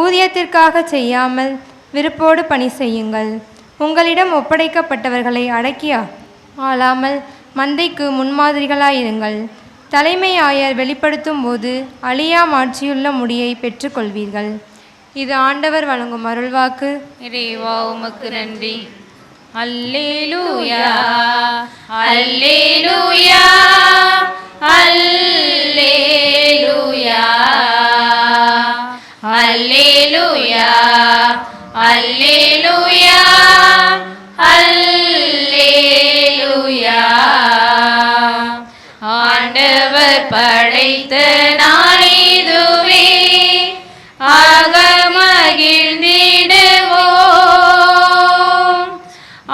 Speaker 6: ஊதியத்திற்காக செய்யாமல் விருப்போடு பணி செய்யுங்கள். உங்களிடம் ஒப்படைக்கப்பட்டவர்களை அடக்கி ஆளாமல் மந்தைக்கு முன்மாதிரிகளாயிருங்கள். தலைமை ஆயர் வெளிப்படுத்தும் போது அழியா மாட்சியுள்ள முடியை பெற்றுக்கொள்வீர்கள். இது ஆண்டவர் வழங்கும் அருள்வாக்கு.
Speaker 1: இறைவா உமக்கு நன்றி. அல்லேலூயா அல்லேலூயா அல்லேலூயா அல்லேலூயா அல்லேலூயா அல்லேலூயா. ஆண்டவர் படைத்த நாளிதுவே, ஆக மகிழ்ந்திடுவோம்.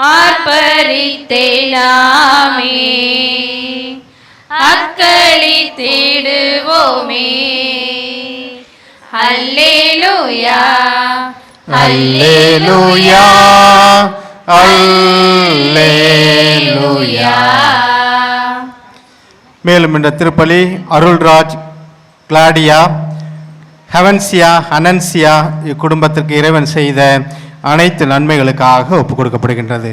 Speaker 1: ஆர்ப்பரித்தே நாமே அக்களித்திடுவோமே. அல்லேலூயா
Speaker 7: அல்லேலூயா அல்லேலூயா. மேலும் இந்த திருப்பலி அருள்ராஜ், கிளாடியா, ஹெவன்சியா, அனன்சியா இக்குடும்பத்திற்கு இறைவன் செய்த அனைத்து நன்மைகளுக்காக ஒப்புக் கொடுக்கப்படுகின்றது.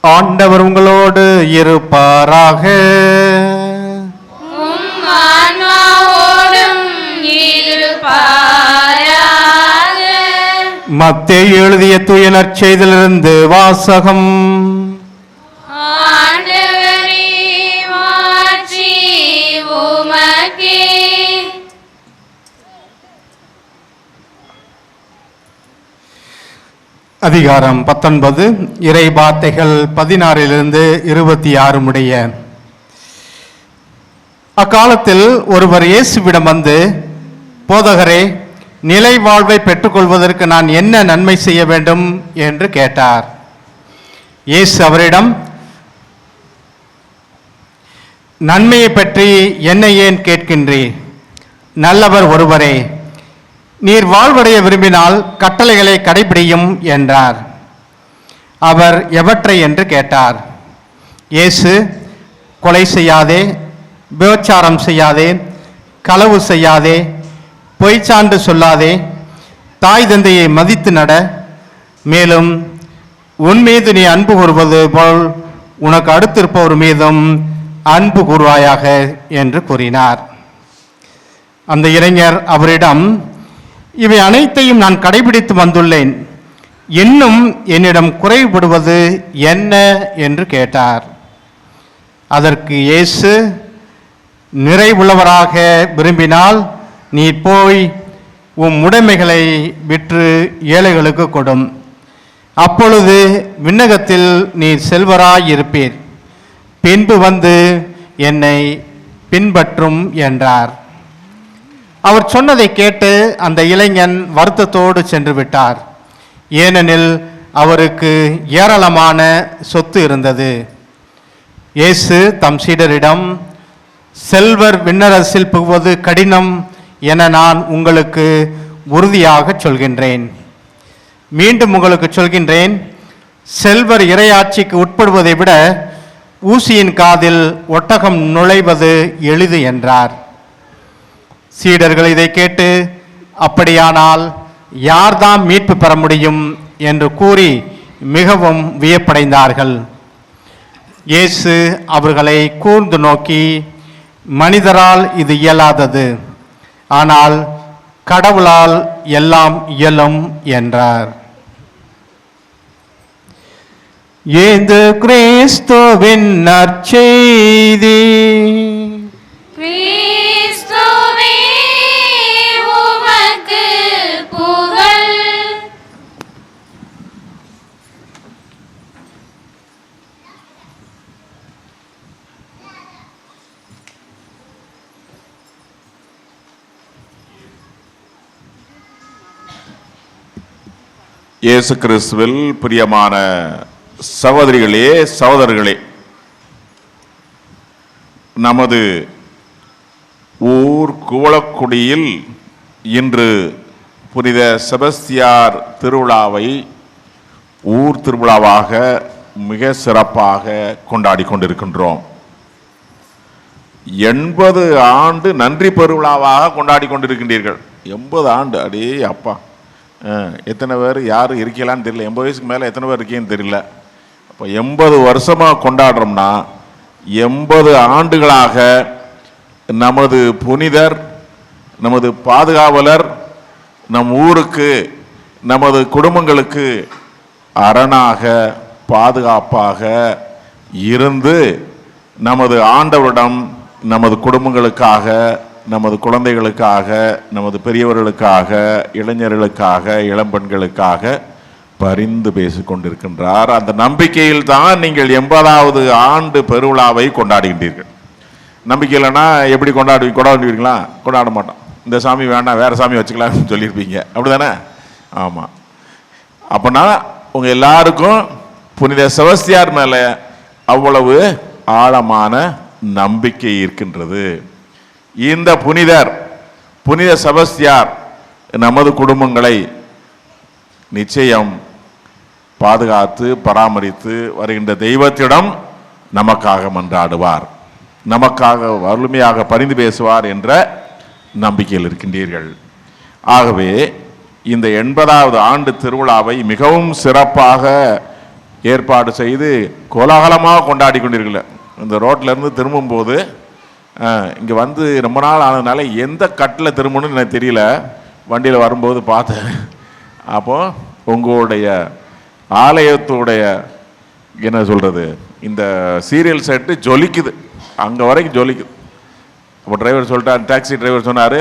Speaker 7: ஆண்டவர் உங்களோடு இருப்பாராக.
Speaker 1: உம் ஆன்மாவோடும் இருப்பாராக.
Speaker 7: மத்தேயு எழுதிய தூய நற்செய்தியிலிருந்து வாசகம்.
Speaker 1: ஆண்டவரே மாட்சி உமக்கே.
Speaker 7: அதிகாரம் 19, இறை வார்த்தைகள் 16 26 முடிய. அக்காலத்தில் ஒருவர் இயேசுவிடம் வந்து, போதகரே, நிலை வாழ்வை பெற்றுக்கொள்வதற்கு நான் என்ன நன்மை செய்ய வேண்டும் என்று கேட்டார். இயேசு அவரிடம், நன்மையை பற்றி என்னை ஏன் கேட்கின்றீர்? நல்லவர் ஒருவரே, நீர் வாழ்வடைய விரும்பினால் கட்டளைகளை கடைபிடியும் என்றார். அவர் எவற்றை என்று கேட்டார். இயேசு, கொலை செய்யாதே, விபச்சாரம் செய்யாதே, களவு செய்யாதே, பொய்ச்சான்று சொல்லாதே, தாய் தந்தையை மதித்து நட, மேலும் உன் மீது நீ அன்பு கூறுவது போல் உனக்கு அடுத்திருப்பவர் மீதும் அன்பு கூறுவாயாக என்று கூறினார். அந்த இளைஞர் அவரிடம், இவை அனைத்தையும் நான் கடைபிடித்து வந்துள்ளேன், இன்னும் என்னிடம் குறைபடுவது என்ன என்று கேட்டார். அதற்கு இயேசு, நிறைவுள்ளவராக விரும்பினால் நீ போய் உம் உடைமைகளை விற்று ஏழைகளுக்கு கொடும், அப்பொழுது விண்ணகத்தில் நீ செல்வராயிருப்பீர். பின்பு வந்து என்னை பின்பற்றும் என்றார். அவர் சொன்னதை கேட்டு அந்த இளைஞன் வருத்தத்தோடு சென்று விட்டார். ஏனெனில் அவருக்கு ஏராளமான சொத்து இருந்தது. இயேசு தம் சீடரிடம், செல்வர் விண்ணரசில் புகுவது கடினம் என நான் உங்களுக்கு உறுதியாக சொல்கின்றேன். மீண்டும் உங்களுக்கு சொல்கின்றேன், செல்வர் இறையாட்சிக்கு உட்படுவதை விட ஊசியின் காதில் ஒட்டகம் நுழைவது எளிது என்றார். சீடர்கள் இதை கேட்டு, அப்படியானால் யார்தான் மீட்பு பெற முடியும் என்று கூறி மிகவும் வியப்படைந்தார்கள். இயேசு அவர்களை கூர்ந்து நோக்கி, மனிதரால் இது இயலாதது, ஆனால் கடவுளால் எல்லாம் இயலும் என்றார். ஏது கிறிஸ்துவின் நற்செய்தி.
Speaker 1: கிறிஸ்துவே உமக்கு புகழ்.
Speaker 2: இயேசு கிறிஸ்துவில் பிரியமான சகோதரிகளே, சகோதரர்களே, நமது ஊர் குவளக்குடியில் இன்று புனித செபஸ்தியார் திருவிழாவை ஊர் திருவிழாவாக மிக சிறப்பாக கொண்டாடி கொண்டிருக்கின்றோம். 80 ஆண்டு நன்றி பெருவிழாவாக கொண்டாடி கொண்டிருக்கின்றீர்கள். 80 ஆண்டு, அடே அப்பா! எத்தனை பேர் யார் இருக்கலான்னு தெரியல. 80 வயசுக்கு மேலே எத்தனை பேர் இருக்கேன்னு தெரியல. அப்போ 80 வருஷமாக கொண்டாடுறோம்னா 80 ஆண்டுகளாக நமது புனிதர், நமது பாதுகாவலர் நம் ஊருக்கு, நமது குடும்பங்களுக்கு அரணாக பாதுகாப்பாக இருந்து நமது ஆண்டவரிடம் நமது குடும்பங்களுக்காக, நமது குழந்தைகளுக்காக, நமது பெரியவர்களுக்காக, இளைஞர்களுக்காக, இளம்பெண்களுக்காக பரிந்து பேசிக் கொண்டிருக்கின்றார். அந்த நம்பிக்கையில் தான் நீங்கள் 80வது ஆண்டு பெருவிழாவை கொண்டாடுகின்றீர்கள். நம்பிக்கை இல்லைன்னா எப்படி கொண்டாடுவீங்களா? கொண்டாட மாட்டோம். இந்த சாமி வேண்டாம், வேறு சாமி வச்சுக்கலாம்னு சொல்லியிருப்பீங்க, அப்படி தானே? ஆமாம். அப்போனா உங்கள் எல்லாருக்கும் புனித செபஸ்தியார் மேலே அவ்வளவு ஆழமான நம்பிக்கை இருக்கின்றது. இந்த புனித செபஸ்தியார் நமது குடும்பங்களை நிச்சயம் பாதுகாத்து பராமரித்து வருகின்ற தெய்வத்திடம் நமக்காக மன்றாடுவார், நமக்காக வலிமையாக பரிந்து பேசுவார் என்ற நம்பிக்கையில் இருக்கின்றீர்கள். ஆகவே இந்த 80வது ஆண்டு திருவிழாவை மிகவும் சிறப்பாக ஏற்பாடு செய்து கோலாகலமாக கொண்டாடி கொண்டிருக்கல. இந்த ரோட்டிலேருந்து திரும்பும்போது இங்கே வந்து ரொம்ப நாள் ஆனதுனால எந்த கட்டில் திரும்பணும்னு எனக்கு தெரியல. வண்டியில் வரும்போது பார்த்தேன். அப்போது உங்களுடைய ஆலயத்துடைய என்ன சொல்கிறது, இந்த சீரியல் செட்டு ஜொலிக்குது, அங்கே வரைக்கும் ஜொலிக்குது. அப்போ டிரைவர் சொல்லிட்டார், டாக்ஸி டிரைவர் சொன்னார்,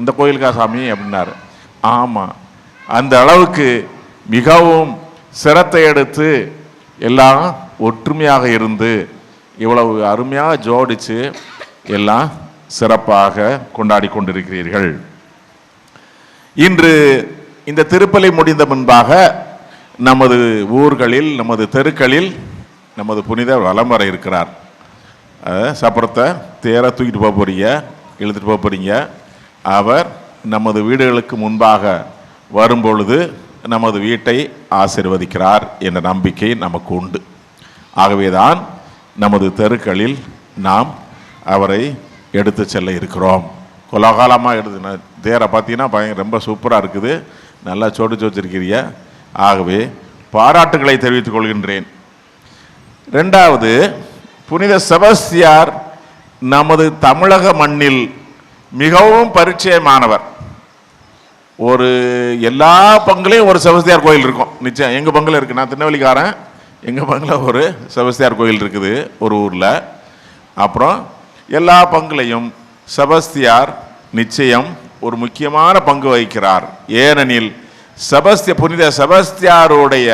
Speaker 2: இந்த கோயிலுக்கா சாமி அப்படின்னாரு. ஆமாம், அந்த அளவுக்கு மிகவும் சிரத்தை எடுத்து எல்லாம் ஒற்றுமையாக இருந்து இவ்வளவு அருமையாக ஜோடித்து எல்லாம் சிறப்பாக கொண்டாடி கொண்டிருக்கிறீர்கள். இன்று இந்த திருப்பலி முடிந்த முன்பாக நமது ஊர்களில், நமது தெருக்களில் நமது புனிதர் வலம் வர இருக்கிறார். சப்பரத்தை தேரை தூக்கிட்டு போக போறீங்க, இழுத்துட்டு போக போறீங்க. அவர் நமது வீடுகளுக்கு முன்பாக வரும்பொழுது நமது வீட்டை ஆசீர்வதிக்கிறார் என்ற நம்பிக்கை நமக்கு உண்டு. ஆகவேதான் நமது தெருக்களில் நாம் அவரை எடுத்து செல்ல இருக்கிறோம். கோலாகலமாக எடுத்து தேரை பார்த்தீங்கன்னா ரொம்ப சூப்பராக இருக்குது, நல்லா சோடிச்சு வச்சிருக்கிறீங்க. ஆகவே பாராட்டுகளை தெரிவித்துக் கொள்கின்றேன். 2வது, புனித செபஸ்தியார் நமது தமிழக மண்ணில் மிகவும் பரிச்சயமானவர். ஒரு எல்லா பங்குலையும் ஒரு செபஸ்தியார் கோயில் இருக்கும் நிச்சயம். எங்கள் பங்கில் இருக்குது, நான் திருநெல்வேலிக்காரன், எங்கள் பங்கில் ஒரு செபஸ்தியார் கோயில் இருக்குது ஒரு ஊரில். அப்புறம் எல்லா பங்குலையும் செபஸ்தியார் நிச்சயம் ஒரு முக்கியமான பங்கு வகிக்கிறார். ஏனெனில் புனித செபஸ்தியாருடைய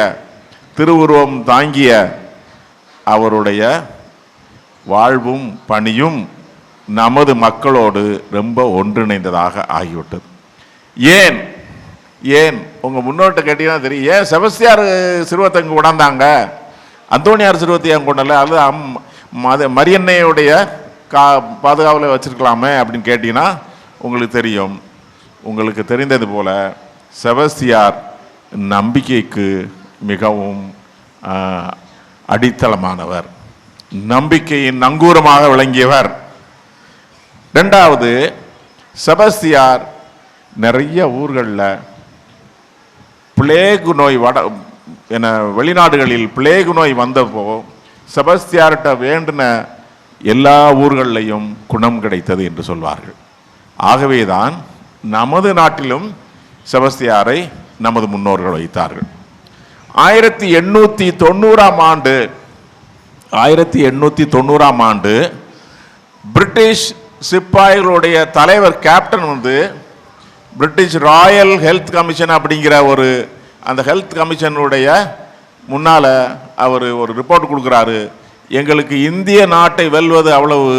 Speaker 2: திருவுருவம் தாங்கிய அவருடைய வாழ்வும் பணியும் நமது மக்களோடு ரொம்ப ஒன்றிணைந்ததாக ஆகிவிட்டது. ஏன் உங்கள் முன்னோட்ட கேட்டீங்கன்னா தெரியும், ஏன் செபஸ்தியார் சிறுவத்தை இங்கே கொண்டாந்தாங்க, அந்தோணியார் சிறுவத்தை ஏன் கொண்டல, அல்லது மரியன்னையுடைய பாதுகாவலை வச்சிருக்கலாமே அப்படின்னு கேட்டீங்கன்னா உங்களுக்கு தெரியும். உங்களுக்கு தெரிந்தது போல செபஸ்தியார் நம்பிக்கைக்கு மிகவும் அடித்தளமானவர், நம்பிக்கையின் நங்கூரமாக விளங்கியவர். 2வது, செபஸ்தியார் நிறைய ஊர்களில் பிளேகு நோய் வெளிநாடுகளில் பிளேகு நோய் வந்தப்போ செபஸ்தியார்கிட்ட வேண்டின எல்லா ஊர்களையும் குணம் கிடைத்தது என்று சொல்வார்கள். ஆகவேதான் நமது நாட்டிலும் செபஸ்தியாரை நமது முன்னோர்கள் வைத்தார்கள். 1890ஆம் ஆண்டு பிரிட்டிஷ் சிப்பாய்களுடைய தலைவர் captain British Royal health commission அப்படிங்கிற அந்த ஹெல்த் கமிஷனுடைய முன்னால் அவர் ஒரு ரிப்போர்ட் கொடுக்குறாரு. எங்களுக்கு இந்திய நாட்டை வெல்வது அவ்வளவு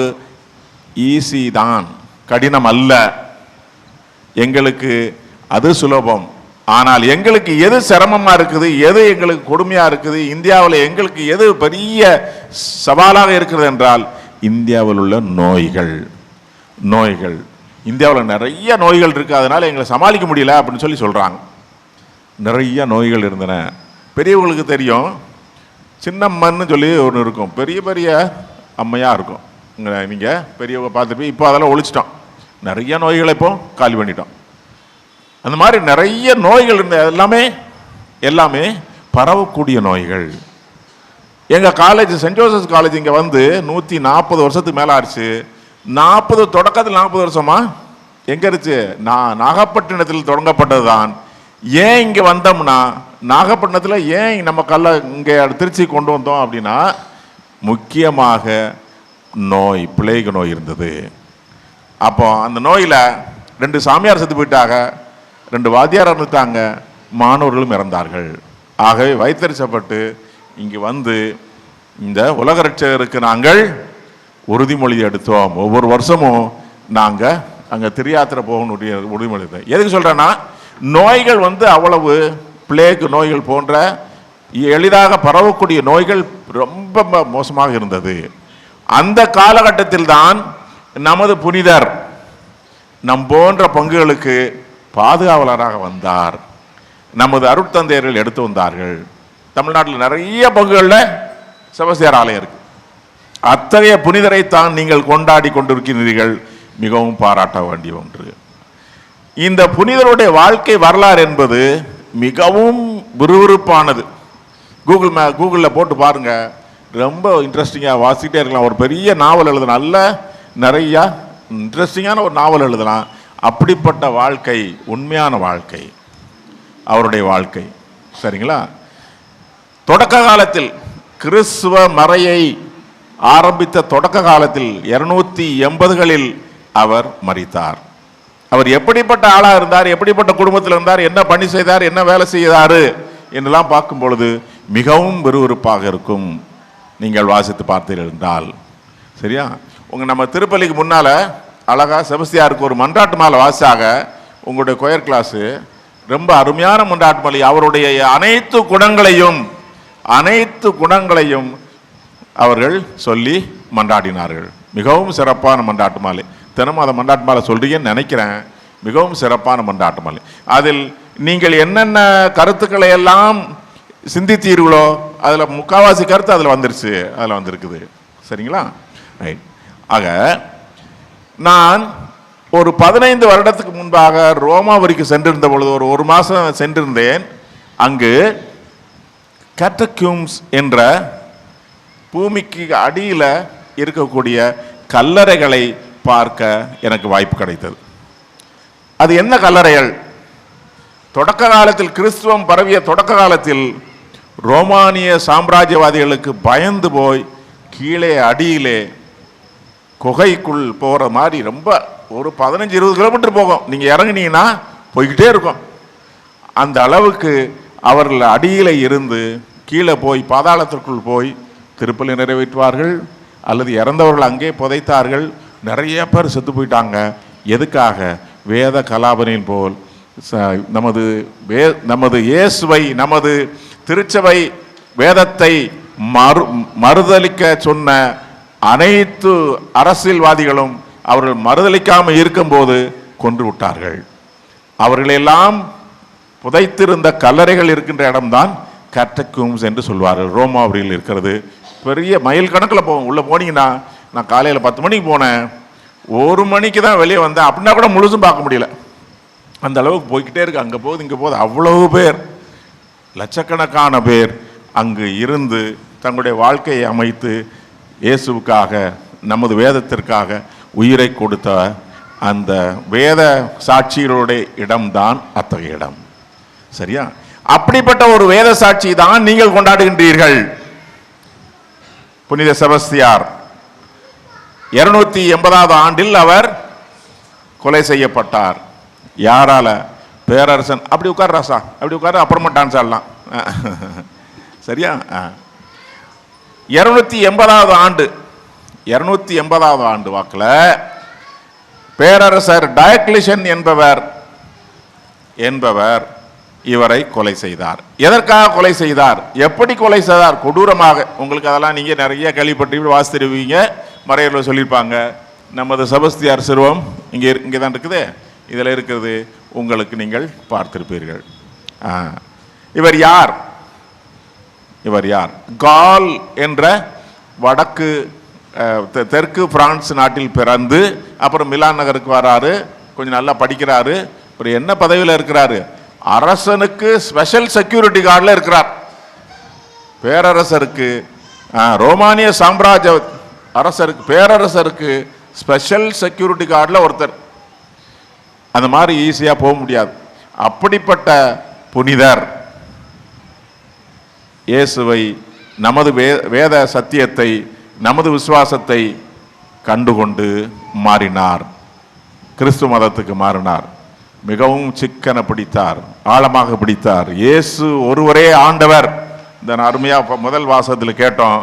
Speaker 2: ஈஸி தான், கடினம் அல்ல, எங்களுக்கு அது சுலபம். ஆனால் எங்களுக்கு எது சிரமமாக இருக்குது, எது எங்களுக்கு கொடுமையாக இருக்குது, இந்தியாவில் எங்களுக்கு எது பெரிய சவாலாக இருக்கிறது என்றால் இந்தியாவில் உள்ள நோய்கள். இந்தியாவில் நிறைய நோய்கள் இருக்குது, அதனால் எங்களை சமாளிக்க முடியல அப்படின்னு சொல்கிறாங்க. நிறைய நோய்கள் இருந்தன. பெரியவங்களுக்கு தெரியும், சின்னம்மன்னு சொல்லி ஒன்று இருக்கும், பெரிய பெரிய அம்மையாக இருக்கும். நீங்கள் பெரியவங்க பார்த்துட்டு இப்போ அதெல்லாம் ஒழிச்சிட்டோம், நிறைய நோய்களை இப்போ காலி பண்ணிட்டோம். அந்த மாதிரி நிறைய நோய்கள் இருந்த எல்லாமே பரவக்கூடிய நோய்கள். எங்கள் காலேஜ் சென்ட் ஜோசப்ஸ் காலேஜ் இங்கே வந்து 140 வருஷத்துக்கு மேலே ஆச்சு. 40 தொடக்கத்தில் 40 வருஷமா எங்கே இருந்துச்சு? நாகப்பட்டினத்தில் தொடங்கப்பட்டது தான். ஏன் இங்கே வந்தோம்னா, நாகப்பட்டினத்தில் ஏன் நம்ம இங்கே திருச்சி கொண்டு வந்தோம் அப்படின்னா, முக்கியமாக நோய், பிளேக் நோய் இருந்தது. அப்போ அந்த நோயில் 2 சாமியார் செத்து போயிட்டாங்க, 2 வாத்தியார் இறந்துட்டாங்க, மாணவர்களும் இறந்தார்கள். ஆகவே வைத்தறிச்சப்பட்டு இங்கே வந்து இந்த உலக ரட்சகருக்கு நாங்கள் உறுதிமொழி எடுத்தோம். ஒவ்வொரு வருஷமும் நாங்கள் அங்கே திரியாத்திரை போகணும் உறுதிமொழி எடுத்தோம். எதுக்கு சொல்கிறேன்னா, நோய்கள் வந்து அவ்வளவு, பிளேக் நோய்கள் போன்ற எளிதாக பரவக்கூடிய நோய்கள் ரொம்ப மோசமாக இருந்தது. அந்த காலகட்டத்தில் தான் நமது புனிதர் நம் போன்ற பங்குகளுக்கு பாதுகாவலராக வந்தார். நமது அருட்தந்தையர்கள் எடுத்து வந்தார்கள். தமிழ்நாட்டில் நிறைய பங்குகளில் செபஸ்தியார் ஆலயம் இருக்கு. அத்தகைய புனிதரைத்தான் நீங்கள் கொண்டாடி கொண்டிருக்கிறீர்கள். மிகவும் பாராட்ட வேண்டிய ஒன்று. இந்த புனிதருடைய வாழ்க்கை வரலாறு என்பது மிகவும் விறுவிறுப்பானது. கூகுளில் போட்டு பாருங்க, ரொம்ப இன்ட்ரெஸ்டிங்காக வாசிக்கிட்டே இருக்கலாம். ஒரு பெரிய நாவல் எழுதலாம், நல்ல நிறையா இன்ட்ரெஸ்டிங்கான ஒரு நாவல் எழுதலாம். அப்படிப்பட்ட வாழ்க்கை, உண்மையான வாழ்க்கை அவருடைய வாழ்க்கை. சரிங்களா? தொடக்க காலத்தில், கிறிஸ்துவ மறையை ஆரம்பித்த தொடக்க காலத்தில் 280களில் அவர் மரித்தார். அவர் எப்படிப்பட்ட ஆளாக இருந்தார், எப்படிப்பட்ட குடும்பத்தில் இருந்தார், என்ன பணி செய்தார், என்ன வேலை செய்தார் என்றெல்லாம் பார்க்கும் பொழுது மிகவும் விறுவிறுப்பாக இருக்கும், நீங்கள் வாசித்து பார்த்தீர்கள் என்றால். சரியா? நம்ம திருப்பலிக்கு முன்னால் அழகாக செபஸ்தியாருக்கு ஒரு மன்றாட்டு மாலை வாசிச்சாக. உங்களுடைய கொயர் கிளாஸு ரொம்ப அருமையான மன்றாட்டு மாலை. அவருடைய அனைத்து குணங்களையும் அவர்கள் சொல்லி மன்றாடினார்கள். மிகவும் சிறப்பான மன்றாட்டு மாலை. தினமும் அதை மன்றாட்டு மாலை சொல்றீங்கன்னு நினைக்கிறேன். மிகவும் சிறப்பான மன்றாட்டு மாலை. அதில் நீங்கள் என்னென்ன கருத்துக்களை எல்லாம் சிந்தித்தீர்களோ அதில் முக்காவாசி கருத்து அதில் வந்துருச்சு, அதில் வந்திருக்குது. சரிங்களா? ரைட். ஆக நான் ஒரு 15 வருடத்துக்கு முன்பாக ரோமாபுரிக்கு சென்றிருந்த பொழுது, ஒரு மாதம் சென்றிருந்தேன். அங்கு கேட்டக்யூம்ஸ் என்ற பூமிக்கு அடியில் இருக்கக்கூடிய கல்லறைகளை பார்க்க எனக்கு வாய்ப்பு கிடைத்தது. அது என்ன கல்லறைகள்? தொடக்க காலத்தில், கிறிஸ்துவம் பரவிய தொடக்க காலத்தில் ரோமானிய சாம்ராஜ்யவாதிகளுக்கு பயந்து போய் கீழே அடியிலே குகைக்குள் போகிற மாதிரி ரொம்ப ஒரு 15-20 கிலோமீட்டர் போகும். நீங்கள் இறங்குனீங்கன்னா போய்கிட்டே இருக்கும். அந்த அளவுக்கு அவர்கள் அடியில் இருந்து கீழே போய் பாதாளத்திற்குள் போய் திருப்பலி நிறைவேற்றுவார்கள், அல்லது இறந்தவர்கள் அங்கே புதைத்தார்கள். நிறைய பேர் செத்து போயிட்டாங்க. எதுக்காக? வேத கலாபனின் போல் நமது இயேசுவை, நமது திருச்சபை வேதத்தை மறுதலிக்க சொன்ன அனைத்து அரசியல்வாதிகளும் அவர்கள் மறுதலிக்காமல் இருக்கும்போது கொன்று விட்டார்கள். அவர்களெல்லாம் புதைத்திருந்த கல்லறைகள் இருக்கின்ற இடம்தான் கேட்டக்யூம்ஸ் என்று சொல்வார்கள். ரோமாபுரியில் இருக்கிறது. பெரிய மைல் கணக்கில் போகும். உள்ளே போனீங்கன்னா, நான் காலையில் 10 மணிக்கு போனேன், 1 மணிக்கு தான் வெளியே வந்தேன். அப்படின்னா கூட முழுசும் பார்க்க முடியல. அந்த அளவுக்கு போய்கிட்டே இருக்கு. அங்கே போகுது, இங்கே போகுது. அவ்வளவு பேர், லட்சக்கணக்கான பேர் அங்கு இருந்து தங்களுடைய வாழ்க்கையை அமைத்து இயேசுவுக்காக, நமது வேதத்திற்காக உயிரை கொடுத்த அந்த வேத சாட்சிகளுடைய இடம்தான் அத்தகைய இடம். சரியா? அப்படிப்பட்ட ஒரு வேத சாட்சி தான் நீங்கள் கொண்டாடுகின்றீர்கள். புனித செபஸ்தியார் 280வது ஆண்டில் அவர் கொலை செய்யப்பட்டார். யாரால? பேரரசன். அப்படி உட்கார் ராசா, அப்படி உட்காரு, அப்புறமா டான்ஸ் ஆடலாம். சரியா? 280வது ஆண்டு, 280வது ஆண்டு வாக்கில் பேரரசர் டயக்லிஷன் என்பவர் இவரை கொலை செய்தார். எதற்காக கொலை செய்தார்? எப்படி கொலை செய்தார்? கொடூரமாக. உங்களுக்கு அதெல்லாம் நீங்கள் நிறைய கேள்விப்பட்டு வாசித்திருவீங்க, மறையரில் சொல்லியிருப்பாங்க. நமது செபஸ்தியார் சிறுவம் இங்கே தான் இருக்குது, இதில் இருக்கிறது, உங்களுக்கு நீங்கள் பார்த்திருப்பீர்கள். இவர் யார்? இவர் யார்? கால் என்ற வடக்கு தெற்கு பிரான்ஸ் நாட்டில் பிறந்து அப்புறம் மிலான் நகருக்கு வராரு, கொஞ்சம் நல்லா படிக்கிறாரு. அப்புறம் என்ன பதவியில் இருக்கிறாரு? அரசனுக்கு ஸ்பெஷல் செக்யூரிட்டி கார்டில் இருக்கிறார். பேரரசருக்கு, ரோமானிய சாம்ராஜ்ய அரசருக்கு, பேரரசருக்கு ஸ்பெஷல் செக்யூரிட்டி கார்டில் ஒருத்தர். அந்த மாதிரி ஈஸியாக போக முடியாது. அப்படிப்பட்ட புனிதர் இயேசுவை, நமது வேத சத்தியத்தை, நமது விசுவாசத்தை கண்டுகொண்டு மாறினார். கிறிஸ்து மதத்துக்கு மாறினார். மிகவும் சிக்கன பிடித்தார், ஆழமாக பிடித்தார். இயேசு ஒருவரே ஆண்டவர். இந்த அருமையாக முதல் வாசகத்தில் கேட்டோம்.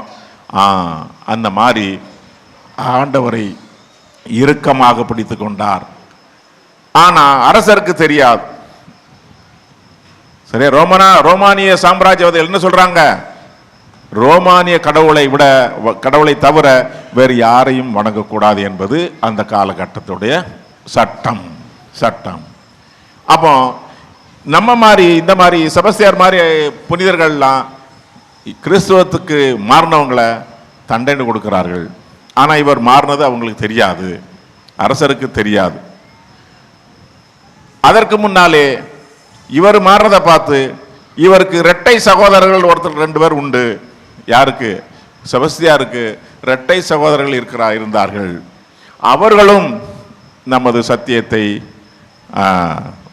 Speaker 2: அந்த மாதிரி ஆண்டவரை இறுக்கமாக பிடித்து கொண்டார். ஆனால் அரசருக்கு தெரியாது. சரி, ரோமானிய சாம்ராஜ்யவாதிகள் என்ன சொல்றாங்க? ரோமானிய கடவுளை தவிர வேறு யாரையும் வணங்கக்கூடாது என்பது அந்த காலகட்டத்துடைய சட்டம். அப்போ நம்ம மாதிரி இந்த மாதிரி செபஸ்தியார் மாதிரி புனிதர்கள்லாம் கிறிஸ்துவத்துக்கு மாறினவங்களை தண்டனை கொடுக்கிறார்கள். ஆனால் இவர் மாறினது அவங்களுக்கு தெரியாது, அரசருக்கு தெரியாது. அதற்கு முன்னாலே இவர் மாறுறதை பார்த்து இவருக்கு இரட்டை சகோதரர்கள் ஒருத்தர் 2 பேர் உண்டு. யாருக்கு? செபஸ்தியாருக்கு இரட்டை சகோதரர்கள் இருந்தார்கள். அவர்களும் நமது சத்தியத்தை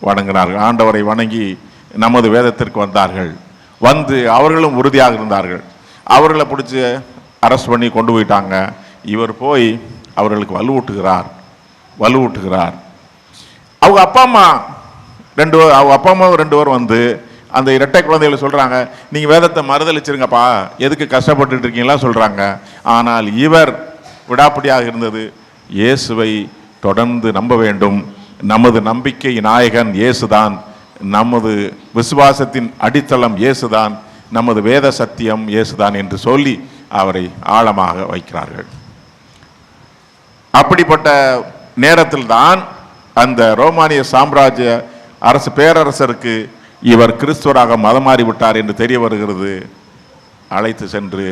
Speaker 2: வணங்கினார்கள். ஆண்டவரை வணங்கி நமது வேதத்திற்கு வந்தார்கள். வந்து அவர்களும் உறுதியாக இருந்தார்கள். அவர்களை பிடிச்சி அரெஸ்ட் பண்ணி கொண்டு போயிட்டாங்க. இவர் போய் அவர்களுக்கு வலுவூட்டுகிறார். அவங்க அப்பா அம்மா 2 பேர் வந்து அந்த இரட்டை குழந்தைகளை சொல்கிறாங்க, நீங்கள் வேதத்தை மறுதளிச்சிருங்கப்பா, எதுக்கு கஷ்டப்பட்டு இருக்கீங்களா சொல்கிறாங்க. ஆனால் இவர் விடாப்பிடியாக இருந்தது, இயேசுவை தொடர்ந்து நம்ப வேண்டும். நமது நம்பிக்கை நாயகன் இயேசுதான், நமது விசுவாசத்தின் அடித்தளம் இயேசுதான், நமது வேத சத்தியம் இயேசுதான் என்று சொல்லி அவரை ஆழமாக வைக்கிறார்கள். அப்படிப்பட்ட நேரத்தில் தான் அந்த ரோமானிய சாம்ராஜ்ய பேரரசருக்கு இவர் கிறிஸ்துவராக மதம் மாறிவிட்டார் என்று தெரிய வருகிறது. அழைத்து சென்று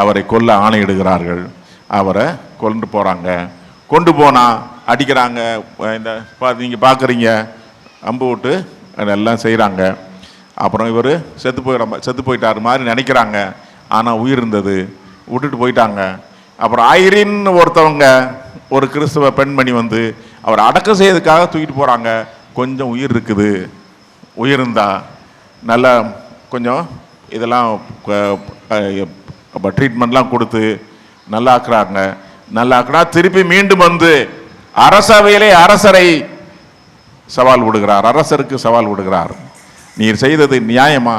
Speaker 2: அவரை கொல்ல ஆணையிடுகிறார்கள். அவரை கொண்டு போகிறாங்க. கொண்டு போனால் அடிக்கிறாங்க. இந்த நீங்கள் பார்க்குறீங்க, அம்பு விட்டு அதெல்லாம் செய்கிறாங்க. அப்புறம் இவர் செத்து போயிட்டார் மாதிரி நினைக்கிறாங்க. ஆனால் உயிர் இருந்தது, விட்டுட்டு போயிட்டாங்க. அப்புறம் ஐரின்னு ஒருத்தவங்க, ஒரு கிறிஸ்துவ பெண்மணி வந்து அவர் அடக்கம் செய்யறதுக்காக தூக்கிட்டு போகிறாங்க. கொஞ்சம் உயிர் இருக்குது, உயிர் இருந்தால் நல்லா கொஞ்சம் இதெல்லாம் ட்ரீட்மெண்ட்லாம் கொடுத்து நல்லாக்குனா திருப்பி மீண்டும் வந்து அரசவையிலே அரசருக்கு சவால் விடுகிறார். நீர் செய்தது நியாயமா?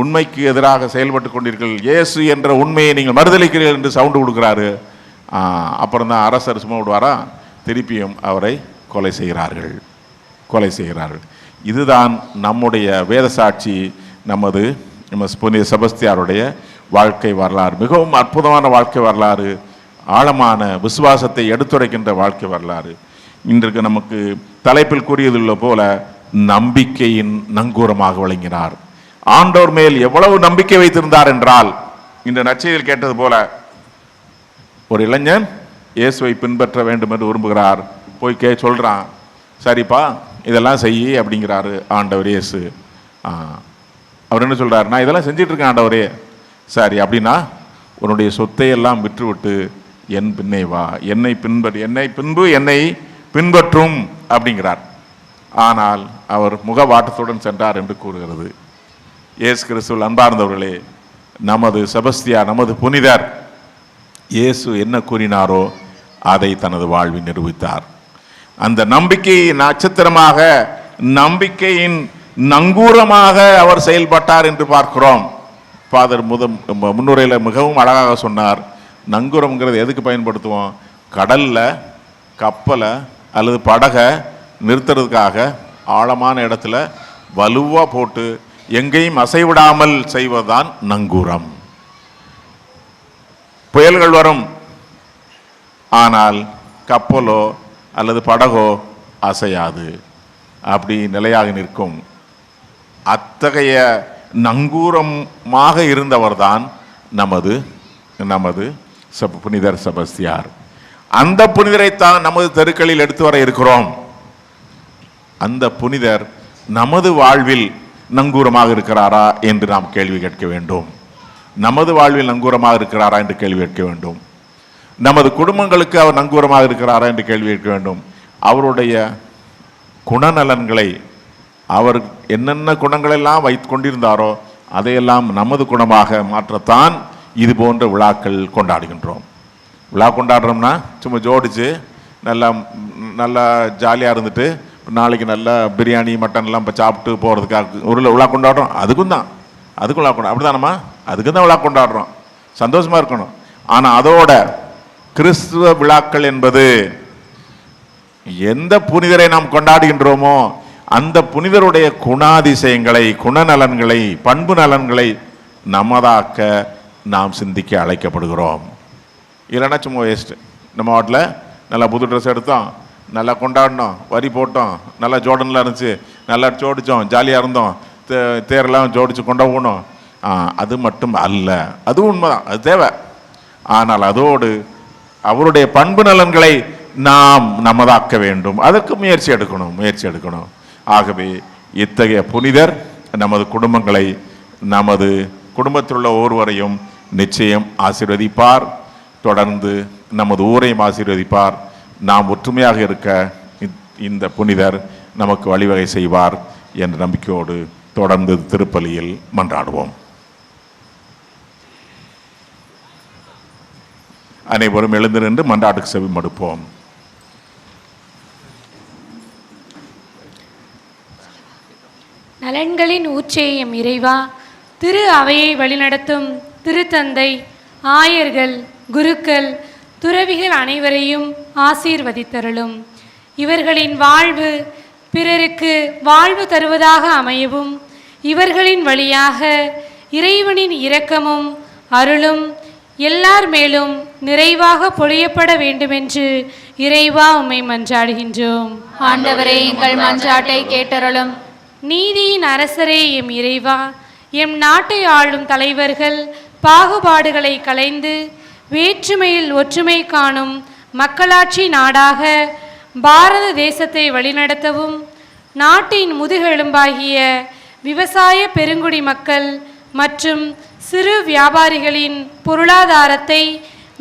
Speaker 2: உண்மைக்கு எதிராக செயல்பட்டு கொண்டீர்கள், இயேசு என்ற உண்மையை நீங்கள் மறுதளிக்கிறீர்கள் என்று சவுண்டு கொடுக்குறாரு. அப்புறம் தான் அரசர் சும்மா விடுவாரா? திருப்பியும் அவரை கொலை செய்கிறார்கள். இதுதான் நம்முடைய வேத சாட்சி, நம்ம புனித செபஸ்தியாருடைய வாழ்க்கை வரலாறு. மிகவும் அற்புதமான வாழ்க்கை வரலாறு, ஆழமான விசுவாசத்தை எடுத்துரைக்கின்ற வாழ்க்கை வரலாறு. இன்றைக்கு நமக்கு தலைப்பில் கூறியதுள்ள போல நம்பிக்கையின் நங்கூரமாக விளங்கினார். ஆண்டோர் மேல் எவ்வளவு நம்பிக்கை வைத்திருந்தார் என்றால், இந்த நற்செய்தியில் கேட்டது போல ஒரு இளைஞன் இயேசுவை பின்பற்ற வேண்டும் என்று விரும்புகிறார். போய் சொல்றான், சரிப்பா இதெல்லாம் செய்யி அப்படிங்கிறாரு ஆண்டவர் இயேசு. அவர் என்ன சொல்றாரு? நான் இதெல்லாம் செஞ்சிட்டு இருக்கேன் ஆண்டவரே. சரி, அப்படின்னா உன்னுடைய சொத்தை எல்லாம் விற்றுவிட்டு என் பின்னே வா, என்னை பின்பற்றும் அப்படிங்கிறார். ஆனால் அவர் முகவாட்டத்துடன் சென்றார் என்று கூறுகிறது. இயேசு கிறிஸ்துவில் அன்பார்ந்தவர்களே, நமது செபஸ்தியா, நமது புனிதர் இயேசு என்ன கூறினாரோ அதை தனது வாழ்வில் நிரூபித்தார். அந்த நம்பிக்கையின் நட்சத்திரமாக, நம்பிக்கையின் நங்கூரமாக அவர் செயல்பட்டார் என்று பார்க்கிறோம். ஃபாதர் முன்னுரையில் மிகவும் அழகாக சொன்னார். நங்கூரம்ங்கிறது எதுக்கு பயன்படுத்துவோம்? கடலில் கப்பலை அல்லது படகை நிறுத்துறதுக்காக ஆழமான இடத்துல வலுவாக போட்டு எங்கேயும் அசைவிடாமல் செய்வதுதான் நங்கூரம். புயல்கள் வரும், ஆனால் கப்பலோ அல்லது படகோ அசையாது, அப்படி நிலையாக நிற்கும். அத்தகைய நங்கூரமாக இருந்தவர்தான் நமது நமது புனிதர் செபஸ்தியார். அந்த புனிதரைத்தான் நமது தெருக்களில் எடுத்து வர இருக்கிறோம். அந்த புனிதர் நமது வாழ்வில் நங்கூரமாக இருக்கிறாரா என்று நாம் கேள்வி கேட்க வேண்டும். நமது வாழ்வில் நங்கூரமாக இருக்கிறாரா என்று கேள்வி கேட்க வேண்டும். நமது குடும்பங்களுக்கு அவர் நங்கூரமாக இருக்கிறாரா என்று கேள்வி கேட்க வேண்டும். அவருடைய குணநலன்களை, அவர் என்னென்ன குணங்களெல்லாம் வைத்து கொண்டிருந்தாரோ அதையெல்லாம் நமது குணமாக மாற்றத்தான் இது போன்ற விழாக்கள் கொண்டாடுகின்றோம். விழா கொண்டாடுறோம்னா சும்மா ஜோடிச்சு நல்லா ஜாலியாக இருந்துட்டு நாளைக்கு நல்லா பிரியாணி மட்டன்லாம் இப்போ சாப்பிட்டு போகிறதுக்காக ஒரு விழா கொண்டாடுறோம். அதுக்கும் விழா கொண்டாடுறோம். அப்படி தானம்மா, அதுக்கு தான் விழா கொண்டாடுறோம். சந்தோஷமாக இருக்கணும். ஆனால் அதோட கிறிஸ்துவ விழாக்கள் என்பது எந்த புனிதரை நாம் கொண்டாடுகின்றோமோ அந்த புனிதருடைய குணாதிசயங்களை, குணநலன்களை, பண்பு நலன்களை நமதாக்க நாம் சிந்திக்க அழைக்கப்படுகிறோம். இல்லைன்னா சும்மா வேஸ்ட்டு. நம்ம வாட்டில் நல்லா புது ட்ரெஸ் எடுத்தோம், நல்லா கொண்டாடினோம், வரி போட்டோம், நல்லா ஜோடனில் இருந்துச்சு, நல்லா ஜோடித்தோம், ஜாலியாக இருந்தோம், தேரெல்லாம் ஜோடித்து கொண்டு போகணும். அது மட்டும் அல்ல, அதுவும் உண்மைதான், அது தேவை. ஆனால் அதோடு அவருடைய பண்பு நலன்களை நாம் நமதாக்க வேண்டும். அதற்கு முயற்சி எடுக்கணும். ஆகவே இத்தகைய புனிதர் நமது குடும்பங்களை, நமது குடும்பத்தில் உள்ள ஒருவரையும் நிச்சயம் ஆசீர்வதிப்பார். தொடர்ந்து நமது ஊரையும் ஆசீர்வதிப்பார். நாம் ஒற்றுமையாக இருக்க இந்த புனிதர் நமக்கு வழிவகை செய்வார் என்ற நம்பிக்கையோடு தொடர்ந்து திருப்பலியில் மன்றாடுவோம். அனைவரும் எழுந்து நின்று மன்றாட்டுக்கு செவி மடுப்போம்.
Speaker 8: நலன்களின் ஊற்றேயம் இறைவா, திரு அவையை வழிநடத்தும் திருத்தந்தை, ஆயர்கள், குருக்கள், துறவிகள் அனைவரையும் ஆசீர்வதித்தருளும். இவர்களின் வாழ்வு பிறருக்கு வாழ்வு தருவதாக அமையவும், இவர்களின் வழியாக இறைவனின் இரக்கமும் அருளும் எல்லார் மேலும் நிறைவாக பொழியப்பட வேண்டுமென்று இறைவா உம்மை மன்றாடுகின்றோம்.
Speaker 1: ஆண்டவரே, எங்கள் மன்றாட்டை கேட்டருளும்.
Speaker 8: நீதியின் அரசரே எம் இறைவா, எம் நாட்டை ஆளும் தலைவர்கள் பாகுபாடுகளை களைந்து வேற்றுமையில் ஒற்றுமை காணும் மக்களாட்சி நாடாக பாரத தேசத்தை வழிநடத்தவும், நாட்டின் முதுகெலும்பாகிய விவசாய பெருங்குடி மக்கள் மற்றும் சிறு வியாபாரிகளின் பொருளாதாரத்தை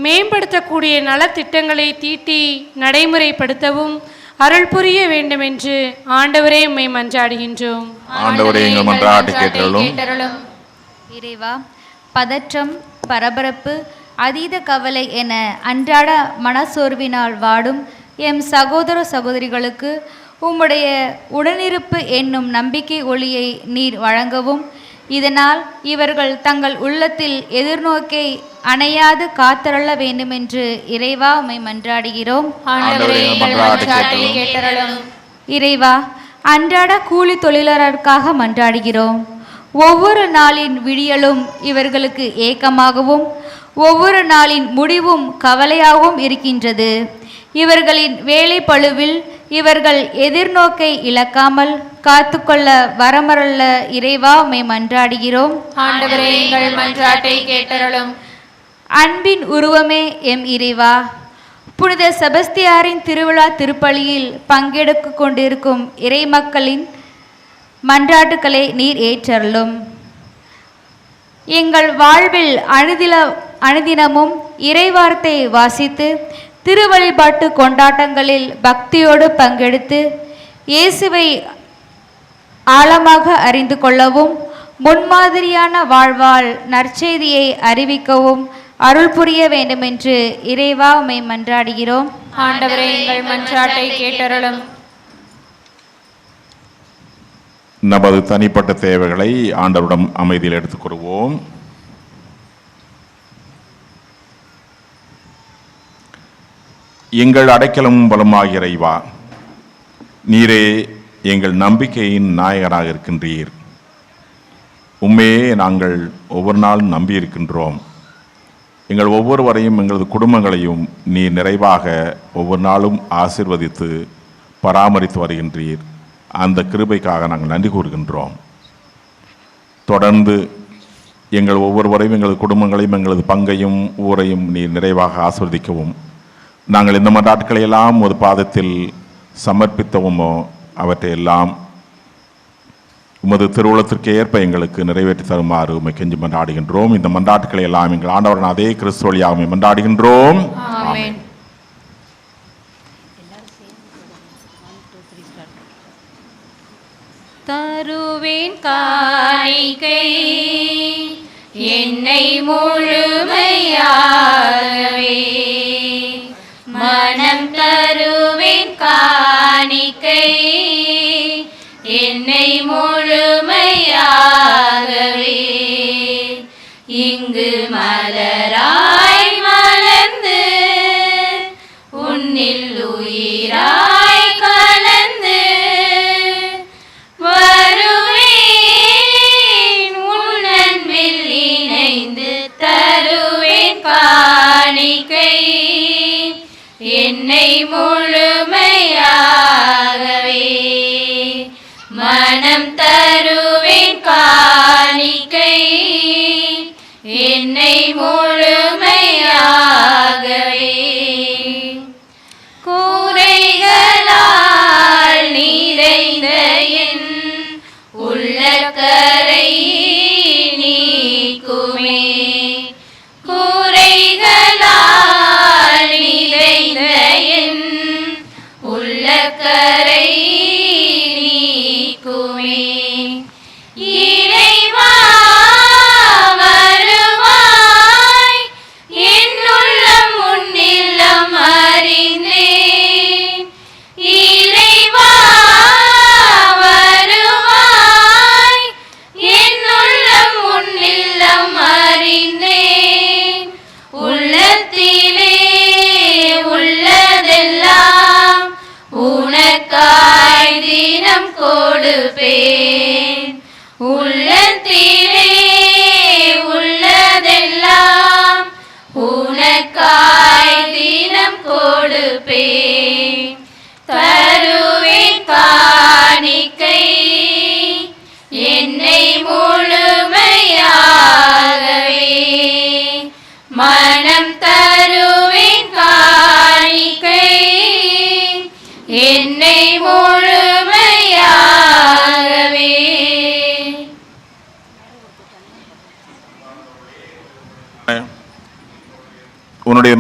Speaker 8: மேம்படுத்தக்கூடிய நலத்திட்டங்களை தீட்டி நடைமுறைப்படுத்தவும் அருள் புரிய வேண்டும் என்று ஆண்டவரே உம்மை மன்றாடுகின்றோம்.
Speaker 9: இறைவா, பதற்றம், பரபரப்பு, அதீத கவலை என அன்றாட மனசோர்வினால் வாடும் எம் சகோதர சகோதரிகளுக்கு உம்முடைய உடனிருப்பு என்னும் நம்பிக்கை ஒளியை நீர் வழங்கவும், இதனால் இவர்கள் தங்கள் உள்ளத்தில் எதிர்நோக்கை அணையாது காத்தருள வேண்டுமென்று இறைவா உம்மை மன்றாடுகிறோம். இறைவா, அன்றாட கூலி தொழிலாளருக்காக மன்றாடுகிறோம். ஒவ்வொரு நாளின் விடியலும் இவர்களுக்கு ஏக்கமாகவும் ஒவ்வொரு நாளின் முடிவும் கவலையாகவும் இருக்கின்றது. இவர்களின் வேலை பளுவில் இவர்கள் எதிர்நோக்கை இழக்காமல் காத்துக்கொள்ள வரமரல்ல இறைவா உம்மை மன்றாடுகிறோம்.
Speaker 1: ஆண்டவரே, எங்கள் மன்றாட்டை கேட்டருளும்.
Speaker 9: அன்பின் உருவமே எம் இறைவா, புனித செபஸ்தியாரின் திருவிழா திருப்பலியில் பங்கெடுக்க கொண்டிருக்கும் இறை மக்களின் மன்றாட்டுக்களை நீர் ஏற்றருளும். எங்கள் வாழ்வில் அனுதினமும் இறைவார்த்தை வாசித்து திருவழிபாட்டு கொண்டாட்டங்களில் பக்தியோடு பங்கெடுத்து இயேசுவை ஆழமாக அறிந்து கொள்ளவும், முன்மாதிரியான வாழ்வால் நற்செய்தியை அறிவிக்கவும் அருள் புரிய வேண்டுமென்று இறைவா உம்மை மன்றாடுகிறோம்.
Speaker 1: ஆண்டவரே, எங்கள் மன்றாட்டை கேட்டருளும்.
Speaker 2: நமது தனிப்பட்ட தேவைகளை ஆண்டவரிடம் அமைதியில் எடுத்துக்கொள்வோம். எங்கள் அடைக்கலம் பலமாகிய இறைவா, நீரே எங்கள் நம்பிக்கையின் நாயகராக இருக்கின்றீர். உண்மையே நாங்கள் ஒவ்வொரு நாளும் நம்பியிருக்கின்றோம். எங்கள் ஒவ்வொருவரையும் எங்களது குடும்பங்களையும் நீர் நிறைவாக ஒவ்வொரு நாளும் ஆசீர்வதித்து பராமரித்து வருகின்றீர். அந்த கிருபைக்காக நாங்கள் நன்றி கூறுகின்றோம். தொடர்ந்து எங்கள் ஒவ்வொருவரையும், எங்களது குடும்பங்களையும், எங்களது பங்கையும் ஊரையும் நீர் நிறைவாக ஆஸ்வதிக்கவும், நாங்கள் இந்த மன்றாட்டுக்களை எல்லாம் ஒரு பாதத்தில் சமர்ப்பித்தவுமோ அவற்றையெல்லாம் உமது திருவுளத்திற்கு ஏற்ப எங்களுக்கு நிறைவேற்றி தருமாறு உம்மை கெஞ்சி மன்றாடுகின்றோம். இந்த மன்றாட்டுக்களை எல்லாம் எங்கள் ஆண்டவரான அதே கிறிஸ்து வழியாக மன்றாடுகின்றோம். ஆமென்.
Speaker 1: தருவேன் காணிக்கை என்னை முழுமையாகவே, மனம் தருவேன் காணிக்கை என்னை முழுமையாகவே, இங்கு மலராய் மலர்ந்து உன்னில் உயிராய் கலந்து வருவேன், உன் அன்பில் இணைந்து தருவேன் காணிக்கை என்னை முழுமையாகவே, மனம் தருவேன் காணிக்கை என்னை முழுமையாகவே, கூரைகளால் நிறைந்த என் உள்ளக்கரை நீக்குமே, கூரைகளால் நிறைந்த என் உள்ளக்கரை நீக்குமே, இறைவா வருவாய், என் உள்ளம் உன்னில்லம் அறிந்தேன், இறைவா வருவாய், என் உள்ளம் உன்னில்லம் அறிந்தேன், உள்ளத்திலே உள்ளதெல்லாம் உனக்காய் தினம் கொடுப்பேன், உள்ளத்திலே உள்ளதெல்லாம் உனக்காய் தினம் கொடுப்பேன், தருவேன் காணிக்கை என்னை முழுமையாகவே, மனம் தருவேன் காணிக்கை என்னை முழுமையாகவே.
Speaker 2: உன்னுடைய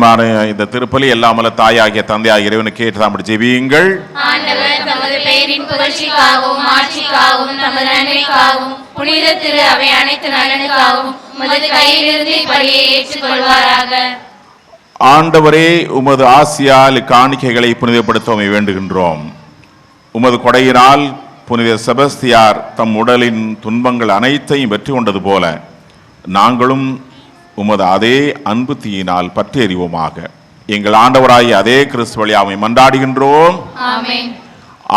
Speaker 2: இந்த திருப்பலி எல்லாமல்ல தாயாகிய தந்தையாகிய இறைவனுக்கு ஏற்றாம்படி ஜெபியுங்கள்.
Speaker 1: ஆண்டவர் தமது பெயரின் புகழ்ச்சிக்காகவும் ஆட்சிக்காகவும் தமது நன்மைக்காகவும் புனித திரு அவை அனைத்து நலனுக்காகவும் உமது கையிலிருந்து இப்படியே ஏற்றுக்கொள்வாராக.
Speaker 2: ஆண்டவரே, உமது ஆசியால் காணிக்கைகளை புனிதப்படுத்த உம்மை வேண்டுகின்றோம். உமது கொடையினால் புனித செபஸ்தியார் தம் உடலின் துன்பங்கள் அனைத்தையும் வெற்றி கொண்டது போல நாங்களும் உமது அதே அன்பு தீயினால் பற்றி எறிவோமாக. எங்கள் ஆண்டவராகிய அதே கிறிஸ்து வழியாக மன்றாடுகின்றோம்.
Speaker 1: ஆமென்.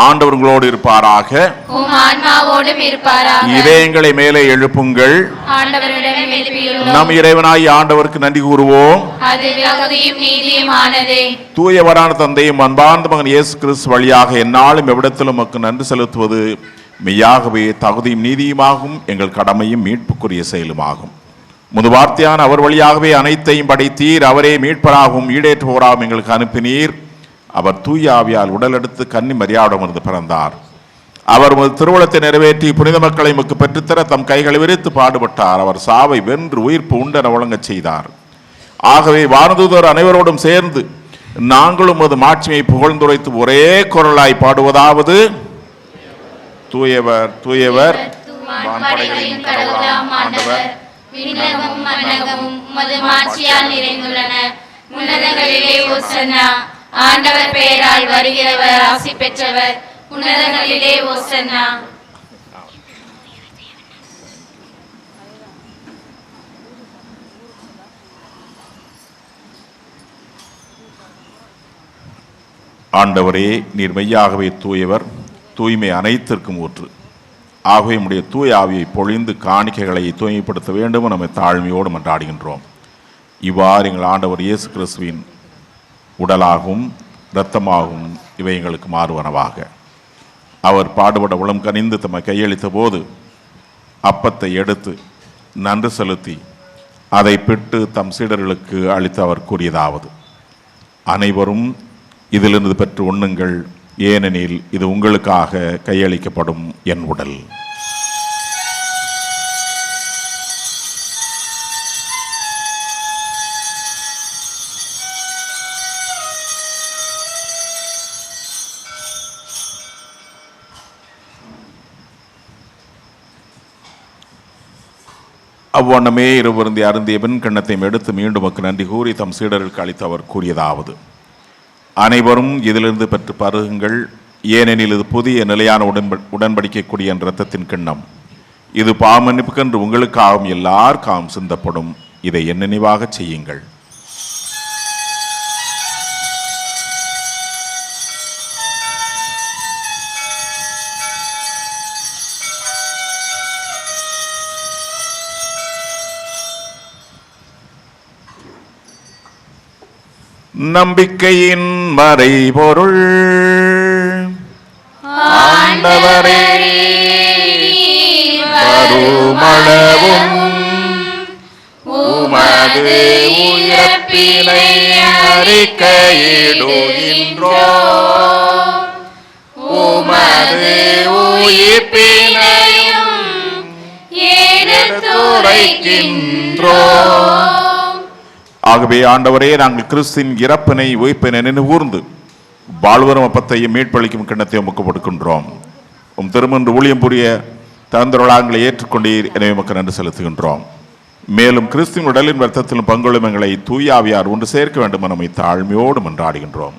Speaker 2: ஆண்டவர் உங்களோடு இருப்பாராக,
Speaker 1: உம் ஆன்மாவோடும் இருப்பாராக.
Speaker 2: இதயங்களை மேலே எழுப்புங்கள்.
Speaker 1: ஆண்டவரிடம் எழுப்பியுள்ளோம்.
Speaker 2: நம் இறைவனாய் ஆண்டவருக்கு நன்றி கூறுவோம்.
Speaker 1: அது தகுதியும் நீதியுமானதே.
Speaker 2: தூயவரான தந்தையும் அன்பார்ந்த மகன் இயேசு கிறிஸ்து வழியாக எந்நாளும் எவ்விடத்திலும் நமக்கு நன்றி செலுத்துவது மெய்யாகவே தகுதியும் நீதியுமாகும், எங்கள் கடமையும் மீட்புக்குரிய செயலுமாகும். முது வார்த்தையான அவர் வழியாகவே அனைத்தையும் படைத்தீர், அவரே மீட்பராகவும் ஈடேற்றுவோராகவும் எங்களுக்கு அனுப்பினீர். அவர் தூய ஆவியால் உடலெடுத்து கன்னி மரியாவிடமிருந்து பிறந்தார். அவர் உமது திருவுளத்தை நிறைவேற்றி புனித மக்களை உமக்கு பெற்றுத்தர தம் கைகளை விரித்து பாடுபட்டார். அவர் சாவை வென்று உயிர்ப்பு உண்டென ஒழுங்கச் செய்தார். ஆகவே வானதூதர் அனைவரோடும் சேர்ந்து நாங்களும் உமது மாட்சியை புகழ்ந்துரைத்து ஒரே குரலாய் பாடுவதாவது: தூயவர் தூயவர் வான்படைகளின் கடவுளாம் ஆண்டவர்,
Speaker 1: விண்ணகமும் மண்ணகமும் உமது மாட்சியால் நிறைந்துள்ளன. உன்னதங்களிலே ஓசன்னா. ஆண்டவர் பெயரால் வருகிறவர் ஆசி பெற்றவர். உன்னதங்களிலே ஓசன்னா.
Speaker 2: ஆண்டவரே, நீர் மெய்யாகவே தூயவர், தூய்மை அனைத்திற்கும் ஊற்று. ஆகவே நம்முடைய தூய ஆவியை பொழிந்து காணிக்கைகளை தூய்மைப்படுத்த வேண்டும் நம்மை தாழ்மையோடு மன்றாடுகின்றோம். இவ்வாறு எங்கள் ஆண்டவர் இயேசு கிறிஸ்துவின் உடலாகவும் இரத்தமாகவும் இவை எங்களுக்கு மாறுவனவாக. அவர் பாடுபட உளம் கனிந்து தம்மை கையளித்த போது அப்பத்தை எடுத்து நன்றி செலுத்தி அதை பிட்டு தம் சீடர்களுக்கு அளித்து அவர் கூறியதாவது, அனைவரும் இதிலிருந்து பெற்று உண்ணுங்கள், ஏனெனில் இது உங்களுக்காக கையளிக்கப்படும் என் உடல். அவ்வண்ணமே இருவருந்தி அருந்திய பின் கிண்ணத்தையும் எடுத்து மீண்டும் மக்கு நன்றி கூறி தம் சீடர்களுக்கு அளித்து அவர் கூறியதாவது, அனைவரும் இதிலிருந்து பெற்று பருகுங்கள், ஏனெனில் இது புதிய நிலையான உடன்படிக்கக்கூடிய என் இரத்தத்தின் கிண்ணம். இது பாவமன்னிப்புக்கென்று உங்களுக்காகவும் எல்லாருக்காகவும் சிந்தப்படும். இதை என் நினைவாக செய்யுங்கள். நம்பிக்கையின் மறைபொருள் ஆண்டவரே, வருமளவும் உமது உயிர்ப்பினை அறிக்கையிடுகின்றோம், உமது உயிர்ப்பினையும் எடுத்துரைக்கின்றோம். ஆகவே ஆண்டவரே, நாங்கள் கிறிஸ்தின் இறப்பினை உயிர்ப்பினை நினைவுகூர்ந்து வாழ்வரும் அப்பத்தையும் மீட்பளிக்கும் கிண்ணத்தை உமக்கு கொடுக்கின்றோம். உம் திருமன்று ஊழியம் புரிய தந்தொருளாங்களை ஏற்றுக்கொண்டீர், எனவே உமக்கு நன்றி செலுத்துகின்றோம். மேலும் கிறிஸ்தின் உடலின் வருத்தத்திலும் பங்கொள்ளும் எங்களை தூயாவியார் ஒன்று சேர்க்க வேண்டும் என நம்மை தாழ்மையோடு மன்றாடுகின்றோம்.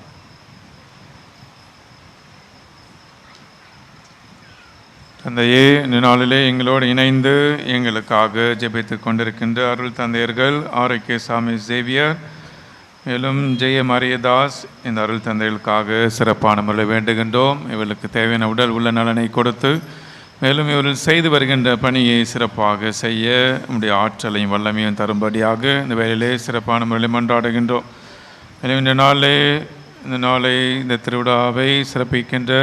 Speaker 4: தந்தையே, இந்த நாளிலே எங்களோடு இணைந்து எங்களுக்காக ஜெபித்து கொண்டிருக்கின்ற அருள் தந்தையர்கள் ஆரோக்கியசாமி சேவியர், மேலும் ஜெய மரியதாஸ், இந்த அருள் தந்தைகளுக்காக சிறப்பான முறையில் வேண்டுகின்றோம். இவர்களுக்கு தேவையான உடல் உள்ள நலனை கொடுத்து, மேலும் இவர்கள் செய்து வருகின்ற பணியை சிறப்பாக செய்ய நம்முடைய ஆற்றலையும் வல்லமையும் தரும்படியாக இந்த வேலையிலே சிறப்பான முறையில் மன்றாடுகின்றோம். மேலும் இந்த நாளை இந்த திருவிழாவை சிறப்பிக்கின்ற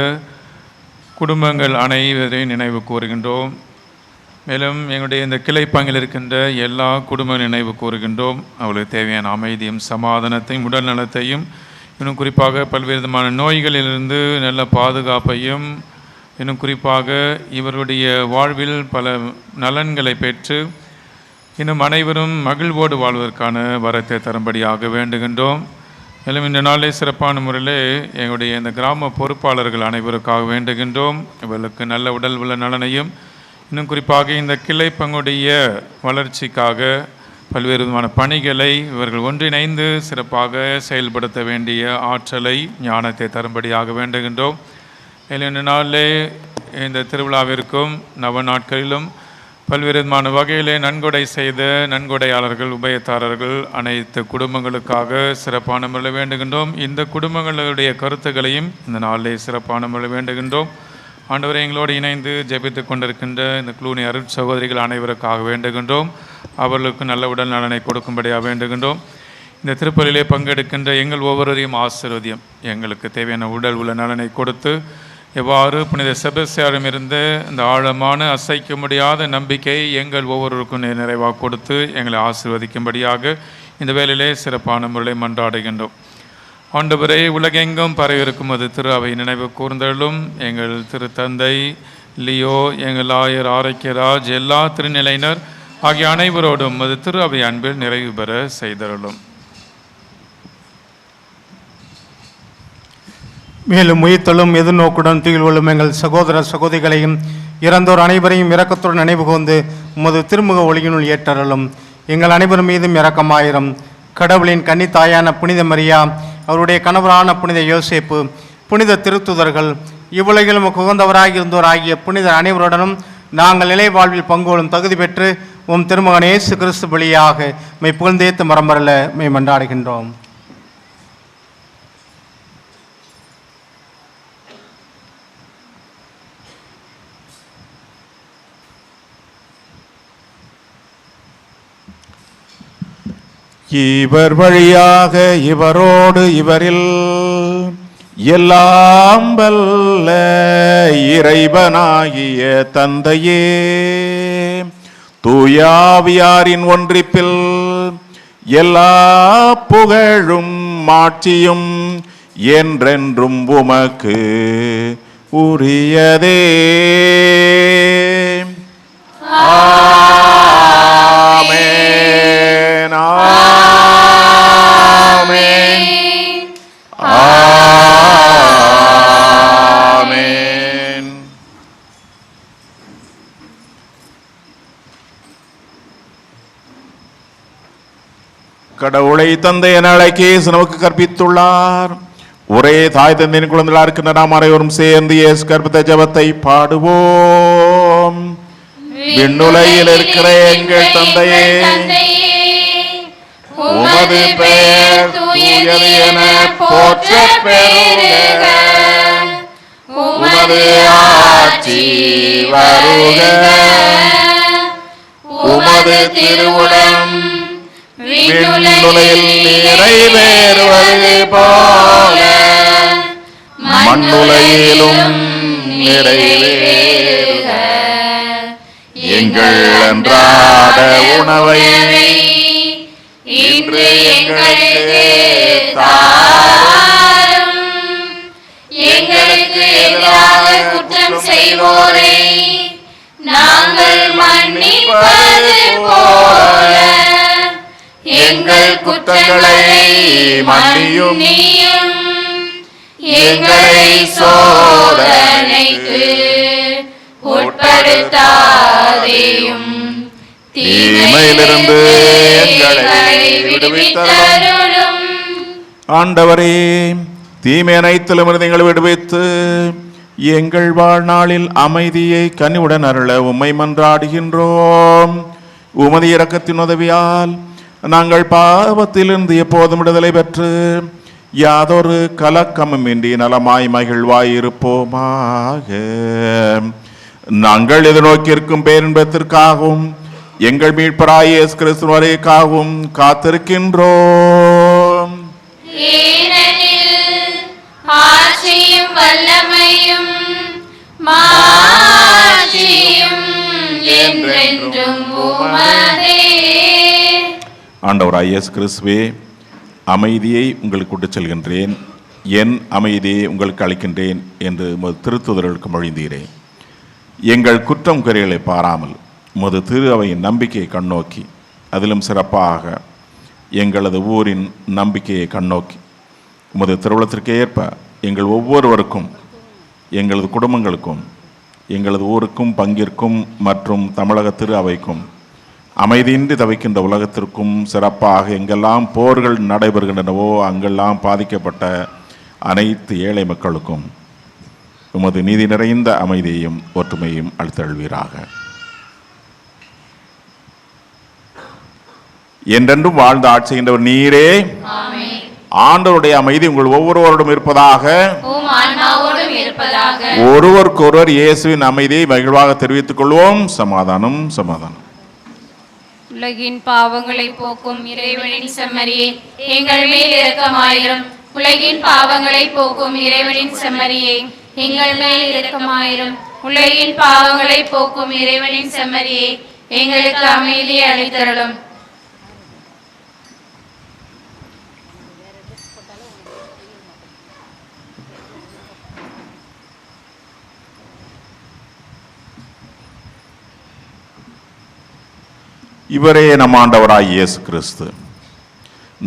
Speaker 4: குடும்பங்கள் அனைவரையும் நினைவு கூறுகின்றோம். மேலும் எங்களுடைய இந்த கிளைப்பாங்கில் இருக்கின்ற எல்லா குடும்ப நினைவு கூறுகின்றோம். அவர்களுக்கு தேவையான அமைதியும் சமாதானத்தையும் உடல் நலத்தையும், இன்னும் குறிப்பாக பல்வேறு விதமான நோய்களிலிருந்து நல்ல பாதுகாப்பையும், இன்னும் குறிப்பாக இவருடைய வாழ்வில் பல நலன்களை பெற்று இன்னும் அனைவரும் மகிழ்வோடு வாழ்வதற்கான வரத்தை தரும்படியாக வேண்டுகின்றோம். மேலும் இந்த நாளை சிறப்பான முறையில் எங்களுடைய இந்த கிராம பொறுப்பாளர்கள் அனைவருக்காக வேண்டுகின்றோம். இவர்களுக்கு நல்ல உடல் உள்ள நலனையும், இன்னும் குறிப்பாக இந்த கிளை பங்குடைய வளர்ச்சிக்காக பல்வேறு விதமான பணிகளை இவர்கள் ஒன்றிணைந்து சிறப்பாக செயல்படுத்த வேண்டிய ஆற்றலை ஞானத்தை தரும்படியாக வேண்டுகின்றோம். மேலும் இந்த நாளிலே இந்த திருவிழாவிற்கும் நவ நாட்களிலும் பல்வேறு விதமான வகையிலே நன்கொடை செய்த நன்கொடையாளர்கள், உபயத்தாரர்கள் அனைத்து குடும்பங்களுக்காக சிறப்பான முறையில் வேண்டுகின்றோம். இந்த குடும்பங்களுடைய கருத்துக்களையும் இந்த நாளிலே சிறப்பான முறையில் வேண்டுகின்றோம். ஆண்டவரை எங்களோடு இணைந்து ஜெபித்து கொண்டிருக்கின்ற இந்த க்ளூனி அருட் சகோதரிகள் அனைவருக்காக வேண்டுகின்றோம். அவர்களுக்கு நல்ல உடல் நலனை கொடுக்கும்படியாக வேண்டுகின்றோம். இந்த திருப்பலியிலே பங்கெடுக்கின்ற எங்கள் ஒவ்வொருவரையும் ஆசீர்வதியும். எங்களுக்கு தேவையான உடல் உள்ள நலனை கொடுத்து, எவ்வாறு புனித செபஸ்தியாரிடம் இருந்து இந்த ஆழமான அசைக்க முடியாத நம்பிக்கை எங்கள் ஒவ்வொருவருக்கும் நிறைவாக கொடுத்து எங்களை ஆசீர்வதிக்கும்படியாக இந்த வேளையிலே சிறப்பான முறையை மன்றாடுகின்றோம். ஆண்டவரே, உலகெங்கும் பரவிருக்கும் அது திரு அவை நினைவு கூர்ந்தலும் எங்கள் திரு தந்தை லியோ, எங்கள் ஆயர் ஆரோக்கியராஜ், எல்லா திருநிலையினர் ஆகிய அனைவரோடும் அது திரு அவை அன்பில் நிறைவு பெற செய்தருளும்.
Speaker 7: மேலும் உயிர்த்தலும் எதிர்நோக்குடன் துயில்வலும் எங்கள் சகோதர சகோதரிகளையும் இறந்தோர் அனைவரையும் இரக்கத்துடன் நினைவு கூர்ந்து உமது திருமுக ஒளியினுள் ஏற்றருளும். எங்கள் அனைவரும் மீதும் இரக்கமாயிரும். கடவுளின் கன்னித்தாயான புனித மரியா, அவருடைய கணவரான புனித யோசேப்பு, புனித திருத்துதர்கள், இவ்வுலகில் நமக்கு உகந்தவராக இருந்தோர் ஆகிய புனித அனைவருடனும் நாங்கள் நிலை வாழ்வில் பங்கோளும் தகுதி பெற்று உம் திருமகன் இயேசு கிறிஸ்து வழியாக மெய் புகழ்ந்தேத்து மரமரல மெய் மன்றாடுகின்றோம்.
Speaker 2: இவர் வழியாக இவரோடு இவரில் எல்லாம் வல்ல இறைவனாகிய தந்தையே, தூயாவியாரின் ஒன்றிப்பில் எல்லா புகழும் மாட்சியும் என்றென்றும் உமக்கு உரியதே. ஆமென். ஆமென். ஆமென். கடவுளை தந்தை என அழைக்க இயேசு நமக்கு கற்பித்துள்ளார். ஒரே தாய் தந்தையின் குழந்தைகளா இருக்கின்ற நாம் அனைவரும் சேர்ந்து இயேசு கற்பித்த ஜெபத்தை பாடுவோம். விண்ணுலகில் இருக்கிற எங்கள் தந்தையே, உமது பெயர் தூயது என போற்றப் பெறுக. உமது ஆட்சி வருக. உமது திருவுளம் விண்ணுலகில் நிறைவேறுவது போல மண்ணுலகிலும் நிறைவேறுக. எங்கள் அன்றாட உணவை இன்று எங்களுக்கு தாரும். எங்களுக்கு எதிராக குற்றம் செய்வோரை நாங்கள் மன்னிப்பது போல எங்கள் குற்றங்களை மன்னியும். எங்களை சோதனைக்கு உட்படுத்தாதேயும், தீமையிலிருந்து எங்களை விடுவித்தருளும். ஆண்டவரே, தீமை அனைத்திலும் இருந்து எங்களை விடுவித்து எங்கள் வாழ்நாளில் அமைதியை கனிவுடன் அருள உம்மை மன்றாடுகின்றோம். உமது இரக்கத்தின் உதவியால் நாங்கள் பாவத்திலிருந்து எப்போதும் விடுதலை பெற்று யாதொரு கலக்கமும் இன்றி நலமாய் மகிழ்வாய் இருப்போமாக. நாங்கள் எதிர்நோக்கியிருக்கும் பேரின்பத்திற்காகவும் எங்கள் மீட்பராய் இயேசு கிறிஸ்து வருகைக்காகவும் காத்திருக்கின்றோம்.
Speaker 1: ஆட்சியும் வல்லமையும் மாட்சியும் என்றென்றும் உமதே.
Speaker 2: ஆண்டவராய் இயேசு கிறிஸ்துவே, அமைதியை உங்களுக்கு விட்டுச் செல்கின்றேன், என் அமைதியை உங்களுக்கு அளிக்கின்றேன் என்று உமது திருத்துதர்களுக்கு மொழிந்தீரேன். எங்கள் குற்றம் குறைகளை பாராமல் உமது திரு அவையின் நம்பிக்கையை கண்ணோக்கி, அதிலும் சிறப்பாக எங்களது ஊரின் நம்பிக்கையை கண்ணோக்கி உமது திருவுளத்திற்கு ஏற்ப எங்கள் ஒவ்வொருவருக்கும், எங்களது குடும்பங்களுக்கும், எங்களது ஊருக்கும் பங்கிற்கும் மற்றும் தமிழக திரு அவைக்கும், அமைதியின்றி தவிக்கின்ற உலகத்திற்கும், சிறப்பாக எங்கெல்லாம் போர்கள் நடைபெறுகின்றனவோ அங்கெல்லாம் பாதிக்கப்பட்ட அனைத்து ஏழை மக்களுக்கும் உமது நீதி நிறைந்த அமைதியையும் ஒற்றுமையும் அளித்தழுவீராக. என்றென்றும் வாழ்ந்து ஆட்சி செய்கின்றவர் நீரே. ஆண்டவருடைய அமைதி உங்கள் ஒவ்வொருவரோடும் இருப்பதாக. ஒருவருக்கொருவர் இயேசுவின் அமைதியை மகிழ்வாக தெரிவித்துக் கொள்வோம். சமாதானம், சமாதானம்.
Speaker 1: உலகின் பாவங்களை போக்கும் இறைவனின் செம்மறியே, எங்கள் மேல் இரக்கமாயிரும். உலகின் பாவங்களை போக்கும் இறைவனின் செம்மறியே, எங்கள் மேல் இரக்கமாயிரும். உலகின் பாவங்களை போக்கும் இறைவனின் செம்மறியே, எங்களுக்கு அமைதியை அளித்தருளும்.
Speaker 2: இவரே நம் ஆண்டவராய் இயேசு கிறிஸ்து.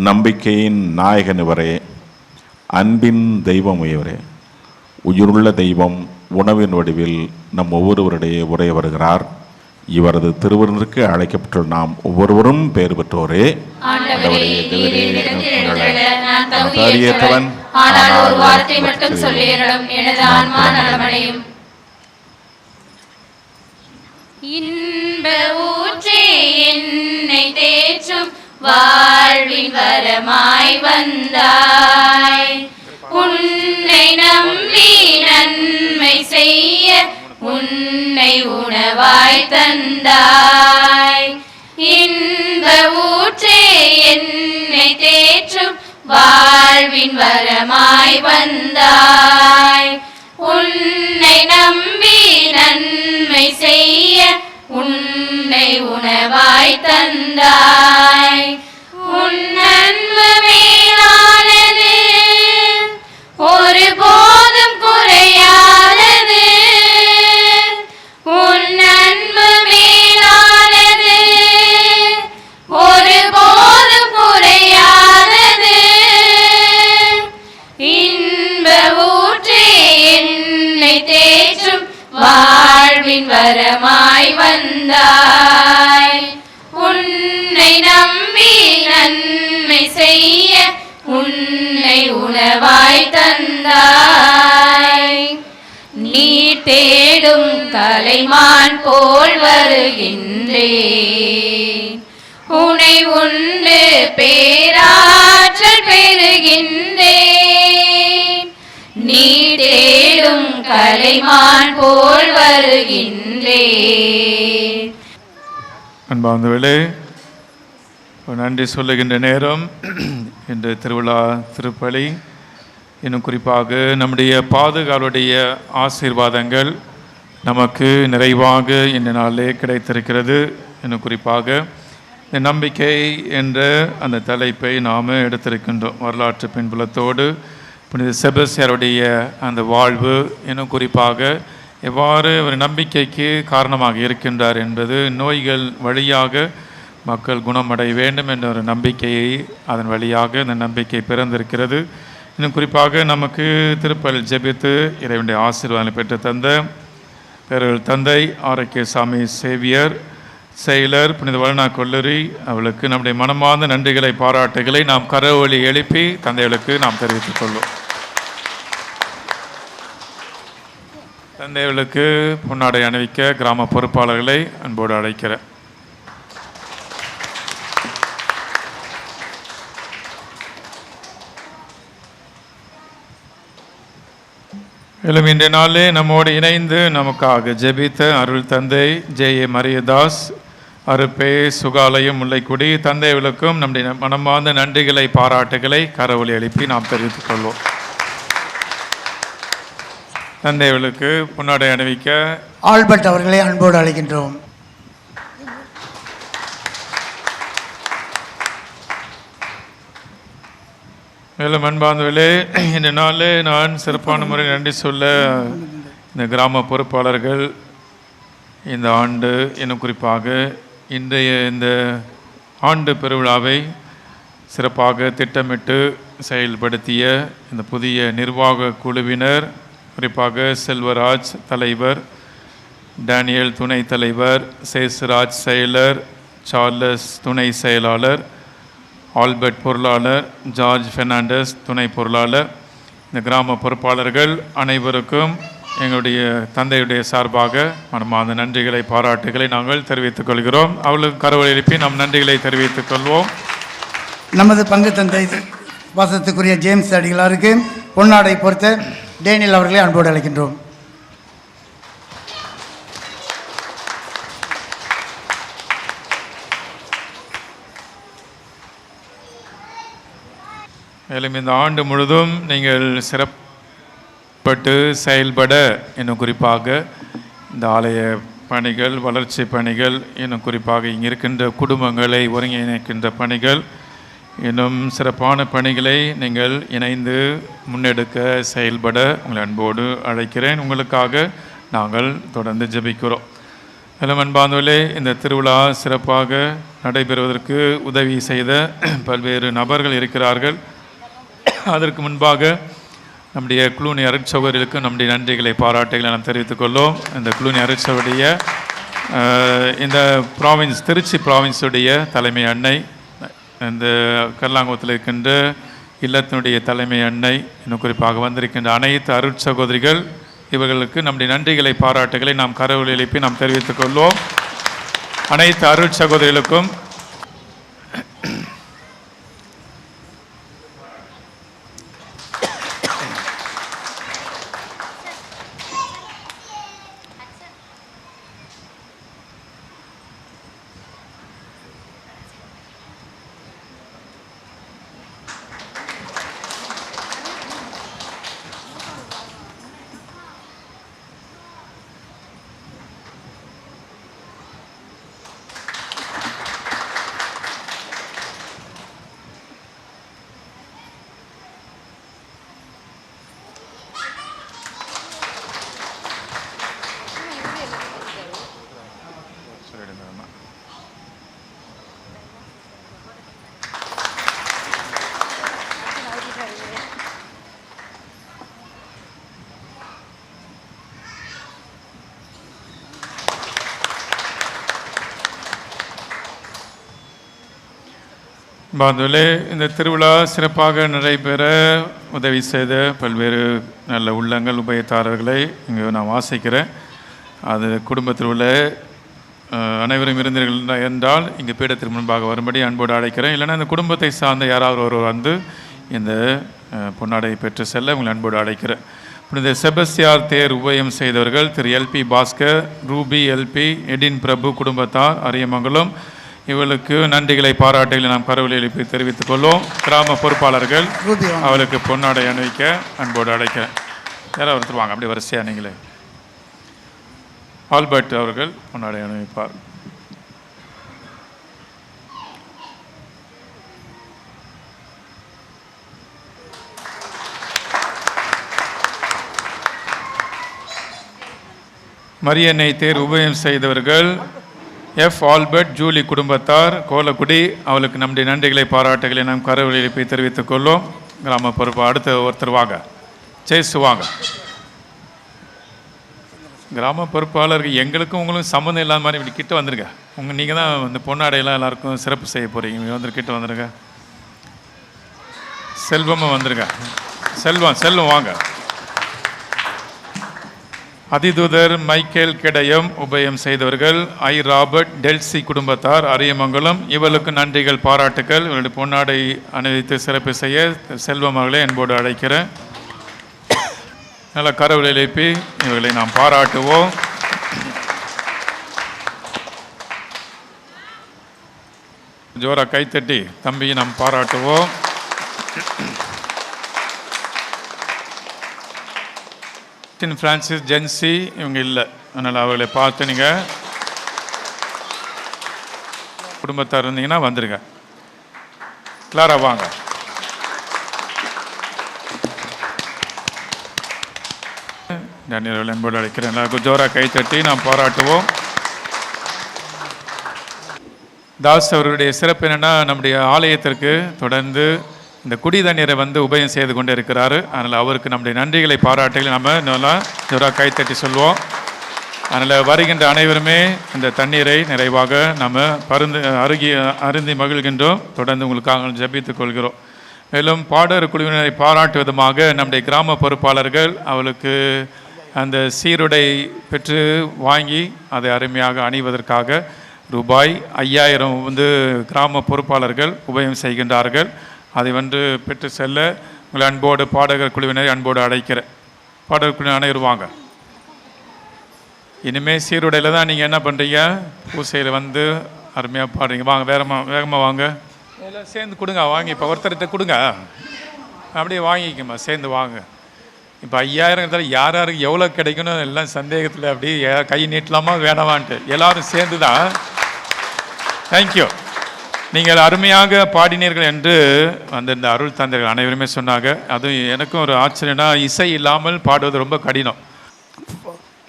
Speaker 2: நம்பிக்கையின் நாயகன் இவரே, அன்பின் தெய்வம் இவரே. உயிருள்ள தெய்வம் உணவின் வடிவில் நம் ஒவ்வொருவருடைய உரைய வருகிறார். இவரது திருவிருந்திற்கு அழைக்கப்பட்டுள்ள நாம் ஒவ்வொருவரும் பெயர் பெற்றோரே.
Speaker 1: இன்ப ஊற்றே என்னை தேற்றும் வாழ்வின் வரமாய் வந்தாய். உன்னை நம்பி நன்மை செய்ய உன்னை உணவாய் தந்தாய். இன்ப ஊற்றே என்னை தேற்றும் வாழ்வின் வரமாய் வந்தாய். உன்னை நம்பி நன்மை செய்ய உன்னை உன்னை உணவாய் தந்தாய். உன் அன்பு மேலானது, ஒருபோதும் குறையாதது. உன் அன்பு மேலானது, ஒருபோதும் குறையாதது. இன்ப ஊற்றே என்னை தேற்றும் வாழ்வின் வரமாய் வந்தாய். உன்னை நம்பி நன்மை செய்ய உன்னை உணவாய் தந்தாய். நீ தேடும் கலைமான் போல் வருகின்றேன். உனை உண்டு பேராற்றல் பெறுகின்றேன். நீ தேடும் கலைமான் போல் வருகின்றேன்.
Speaker 4: அன்பார்ந்தவர்களே, நன்றி சொல்லுகின்ற நேரம். இன்று திருவிழா திருப்பலி, இன்னும் குறிப்பாக நம்முடைய பாதுகாவலுடைய ஆசீர்வாதங்கள் நமக்கு நிறைவாக இந்த நாளிலே கிடைத்திருக்கிறது. இன்னும் குறிப்பாக இந்த நம்பிக்கை என்ற அந்த தலைப்பை நாம் எடுத்திருக்கின்றோம். வரலாற்று பின்புலத்தோடு புனித செபஸ்தியாருடைய அந்த வாழ்வு, இன்னும் குறிப்பாக எவ்வாறு ஒரு நம்பிக்கைக்கு காரணமாக இருக்கின்றார் என்பது, நோய்கள் வழியாக மக்கள் குணமடைய வேண்டும் என்ற ஒரு நம்பிக்கையை அதன் வழியாக இந்த நம்பிக்கை பிறந்திருக்கிறது. இன்னும் குறிப்பாக நமக்கு திருப்பலி ஜெபித்து இறைவனுடைய ஆசீர்வாதங்களை பெற்று தந்த பேரல் தந்தை ஆரோக்கியசாமி சேவியர் செயலர் புனித வளனா கொல்லூரி அவளுக்கு நம்முடைய மனமார்ந்த நன்றிகளை பாராட்டுகளை நாம் கரவொலி எழுப்பி தந்தைகளுக்கு நாம் தெரிவித்துக் கொள்வோம். தந்தைகளுக்கு பொன்னாடை அணிவிக்க கிராம பொறுப்பாளர்களை அன்போடு அழைக்கிறேன். மேலும் இன்றைய நாளே நம்மோடு இணைந்து நமக்காக ஜெபித்த அருள் தந்தை ஜே.ஏ. மரியதாஸ், அருப்பே, சுகாலயம், முல்லைக்குடி தந்தைகளுக்கும் நம்முடைய மனமார்ந்த நன்றிகளை பாராட்டுகளை கரவொலி எழுப்பி நாம் தெரிவித்துக் கொள்வோம். தந்தைகளுக்கு பொன்னாடை அணிவிக்க
Speaker 3: ஆல்பர்ட் அவர்களை அன்போடு அழைக்கின்றோம்.
Speaker 4: மேலும் அன்பார்ந்தவர்களே, இந்த நாளில் நான் சிறப்பான முறை நன்றி சொல்ல இந்த கிராம பொறுப்பாளர்கள் இந்த ஆண்டு, இன்னும் குறிப்பாக இன்றைய இந்த ஆண்டு பெருவிழாவை சிறப்பாக திட்டமிட்டு செயல்படுத்திய இந்த புதிய நிர்வாக குழுவினர், குறிப்பாக செல்வராஜ் தலைவர், டேனியல் துணை தலைவர், சேசுராஜ் செயலர், சார்லஸ் துணை செயலாளர், ஆல்பர்ட் பொருளாளர், ஜார்ஜ் பெர்னாண்டஸ் துணை பொருளாளர், இந்த கிராம பொறுப்பாளர்கள் அனைவருக்கும் எங்களுடைய தந்தையுடைய சார்பாக மனமார்ந்த நன்றிகளை பாராட்டுகளை நாங்கள் தெரிவித்துக் கொள்கிறோம். அவர்களுக்கு கரவொலி எழுப்பி நம் நன்றிகளை தெரிவித்துக் கொள்வோம்.
Speaker 3: நமது பங்கு தந்தை வாசத்துக்குரிய ஜேம்ஸ் அடிகளாருக்கு பொன்னாடை பொறுத்த டேனியல் அவர்களை அன்போடு அழைக்கின்றோம்.
Speaker 4: மேலும் இந்த ஆண்டு முழுதும் நீங்கள் சிறப்பட்டு செயல்பட, இன்னும் குறிப்பாக இந்த ஆலய பணிகள், வளர்ச்சி பணிகள், இன்னும் குறிப்பாக இங்கே இருக்கின்ற குடும்பங்களை ஒருங்கிணைக்கின்ற பணிகள், இன்னும் சிறப்பான பணிகளை நீங்கள் இணைந்து முன்னெடுக்க செயல்பட உங்களை அன்போடு அழைக்கிறேன். உங்களுக்காக நாங்கள் தொடர்ந்து ஜெபிக்கிறோம். மேலும் அன்பார்ந்தவர்களே, இந்த திருவிழா சிறப்பாக நடைபெறுவதற்கு உதவி செய்த பல்வேறு நபர்கள் இருக்கிறார்கள். அதற்கு முன்பாக நம்முடைய குளூனி அருட்சகோதரிகளுக்கு நம்முடைய நன்றிகளை பாராட்டுகளை நாம் தெரிவித்துக் கொள்வோம். இந்த குளூனி அருட்சகோடைய இந்த ப்ராவின்ஸ், திருச்சி ப்ராவின்ஸுடைய தலைமை அன்னை, இந்த கர்லாங்குளத்தில் இருக்கின்ற இல்லத்தினுடைய தலைமை அன்னை, இன்னும் குறிப்பாக வந்திருக்கின்ற அனைத்து அருட்சகோதரிகள், இவர்களுக்கு நம்முடைய நன்றிகளை பாராட்டுகளை நாம் கரவொலி எழுப்பி நாம் தெரிவித்துக் கொள்வோம். அனைத்து அருட்சகோதரிகளுக்கும் பாதுலே இந்த திருவிழா சிறப்பாக நடைபெற உதவி செய்த பல்வேறு நல்ல உள்ளங்கள் உபயத்தாரர்களை இங்கே நான் வாசிக்கிறேன். அது குடும்பத்தில் உள்ள அனைவரும் இருந்தீர்கள் என்றால் இங்கே பீடத்திற்கு முன்பாக வரும்படி அன்போடு அழைக்கிறேன். இல்லைன்னா இந்த குடும்பத்தை சார்ந்த யாராவது ஒருவர் வந்து இந்த பொன்னாடையை பெற்று செல்ல உங்களை அன்போடு அழைக்கிறேன். புனித செபஸ்தியார் தேர் உபயம் செய்தவர்கள் Thiru LP Bhaskar, Ruby LP, Eden Prabhu குடும்பத்தார் அரியமங்கலம், இவளுக்கு நன்றிகளை பாராட்டுகளை நாம் கரவொலி எழுப்பி தெரிவித்துக் கொள்வோம். கிராம பொறுப்பாளர்கள் அவளுக்கு பொன்னாடை அணிவிக்க அன்போடு அழைக்கிறேன். யாராவது ஒருத்தர் வாங்க, அப்படி வரிசையா நீங்களே. ஆல்பர்ட் அவர்கள் பொன்னாடை அணிவிப்பார். மரியன்னை தேர் உபயம் செய்தவர்கள் எஃப் ஆல்பர்ட் ஜூலி குடும்பத்தார் கோலக்குடி, அவளுக்கு நம்முடைய நன்றிகளை பாராட்டுகளை நாம் கரவொலி எழுப்பி தெரிவித்துக் கொள்வோம். கிராம பொறுப்பு அடுத்த ஒருத்தர் வாங்க, சேசு வாங்க. கிராம பொறுப்பாளருக்கு எங்களுக்கும் உங்களுக்கும் சம்மந்தம் இல்லாத மாதிரி இப்படி கிட்ட வந்துருங்க. நீங்கள் தான் இந்த பொன்னாடையெல்லாம் எல்லாருக்கும் சிறப்பு செய்ய போகிறீங்க. வந்து கிட்ட வந்துருங்க. செல்வமும் வந்துருங்க. செல்வம் வாங்க. அதிதூதர் மைக்கேல் கிடையம் உபயம் செய்தவர்கள் ஐ ராபர்ட் டெல்சி குடும்பத்தார் அரியமங்கலம், இவளுக்கு நன்றிகள் பாராட்டுக்கள். இவருடைய பொன்னாடை அணிவித்து சிறப்பு செய்ய செல்வம் அவர்களை என்போடு அழைக்கிறேன். நல்ல கரவொலி எழுப்பி இவர்களை நாம் பாராட்டுவோம். ஜோரா கைத்தட்டி தம்பியை நாம் பாராட்டுவோம். பிரான்சிஸ் ஜென்சி இவங்க இல்லை, அதனால் அவர்களை பார்த்து நீங்கள் குடும்பத்தார் இருந்தீங்கன்னா வந்துடுங்க. கிளாரா வாங்க. டேனியல் என்போடு அழைக்கிறேன். எல்லாருக்கும் ஜோரா கைத்தட்டி நாம் பாராட்டுவோம். தாஸ் அவருடைய சிறப்பு என்னென்னா, நம்முடைய ஆலயத்திற்கு தொடர்ந்து இந்த குடி தண்ணீரை வந்து உபயம் செய்து கொண்டு இருக்கிறாரு. அதனால் அவருக்கு நம்முடைய நன்றிகளை பாராட்டுகளை நம்ம நல்லா ஜோரா கைத்தட்டி சொல்வோம். அதனால் வருகின்ற அனைவருமே இந்த தண்ணீரை நிறைவாக நம்ம அருந்தி மகிழ்கின்றோம். தொடர்ந்து உங்களுக்காக ஜெபித்துக் கொள்கிறோம். மேலும் பாடகர் குழுவினரை பாராட்டு விதமாக நம்முடைய கிராம பொறுப்பாளர்கள் அவளுக்கு அந்த சீருடை பெற்று வாங்கி அதை அருமையாக அணிவதற்காக ரூபாய் 5000 வந்து கிராம பொறுப்பாளர்கள் உபயம் செய்கின்றார்கள். அதை வந்து பெற்று செல்ல உங்களை அன்போடு பாடகர் குழுவினரை அன்போடு அழைக்கிறேன். பாடகர் குழுவினர் அனைவருவாங்க. இனிமேல் சீருடையில் தான் நீங்கள் என்ன பண்ணுறீங்க, பூசையில் வந்து அருமையாக பாடுறீங்க. வாங்க, வேகமாக வாங்க. எல்லாம் சேர்ந்து கொடுங்க. வாங்கி இப்போ ஒருத்தர்கிட்ட கொடுங்க, அப்படியே வாங்கிக்கம்மா, சேர்ந்து வாங்க. இப்போ 5000 யாருக்கு எவ்வளோ கிடைக்கணும் எல்லாம் சந்தேகத்தில் அப்படியே கை நீட்டலாமா வேணாமான்ட்டு எல்லாரும் சேர்ந்து தான். தேங்க்யூ. நீங்கள் அருமையாக பாடினீர்கள் என்று அந்த இந்த அருள் தந்தைகள் அனைவருமே சொன்னாங்க. அதுவும் எனக்கும் ஒரு ஆச்சரியம்னா, இசை இல்லாமல் பாடுவது ரொம்ப கடினம்.